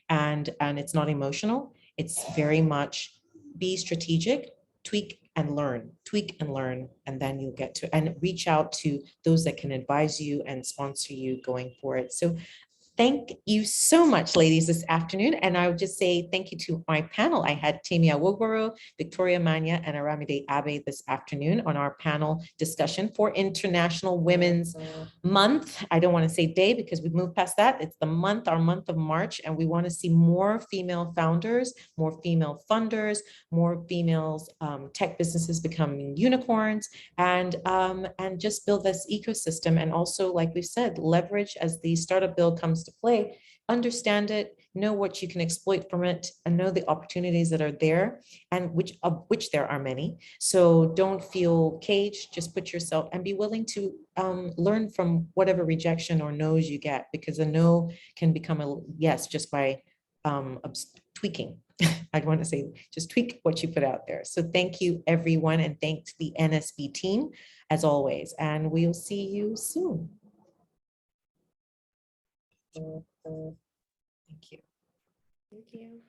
and it's not emotional. It's very much be strategic, tweak and learn, and then you'll get to, and reach out to those that can advise you and sponsor you going forward. So thank you so much, ladies, this afternoon. And I would just say thank you to my panel. I had Tammy Wilbur, Victoria Mania, and Aramide Abe this afternoon on our panel discussion for International Women's Month. I don't want to say day because we've moved past that. It's the month, our month of March, and we want to see more female founders, more female funders, more females, tech businesses becoming unicorns, and just build this ecosystem. And also, like we've said, leverage as the startup bill comes to play, understand it, know what you can exploit from it, and know the opportunities that are there, and of which there are many. So don't feel caged, just put yourself, and be willing to learn from whatever rejection or no's you get, because a no can become a yes just by tweaking. I'd want to say, just tweak what you put out there. So thank you, everyone, and thanks the NSB team as always, and we'll see you soon. Thank you. Thank you.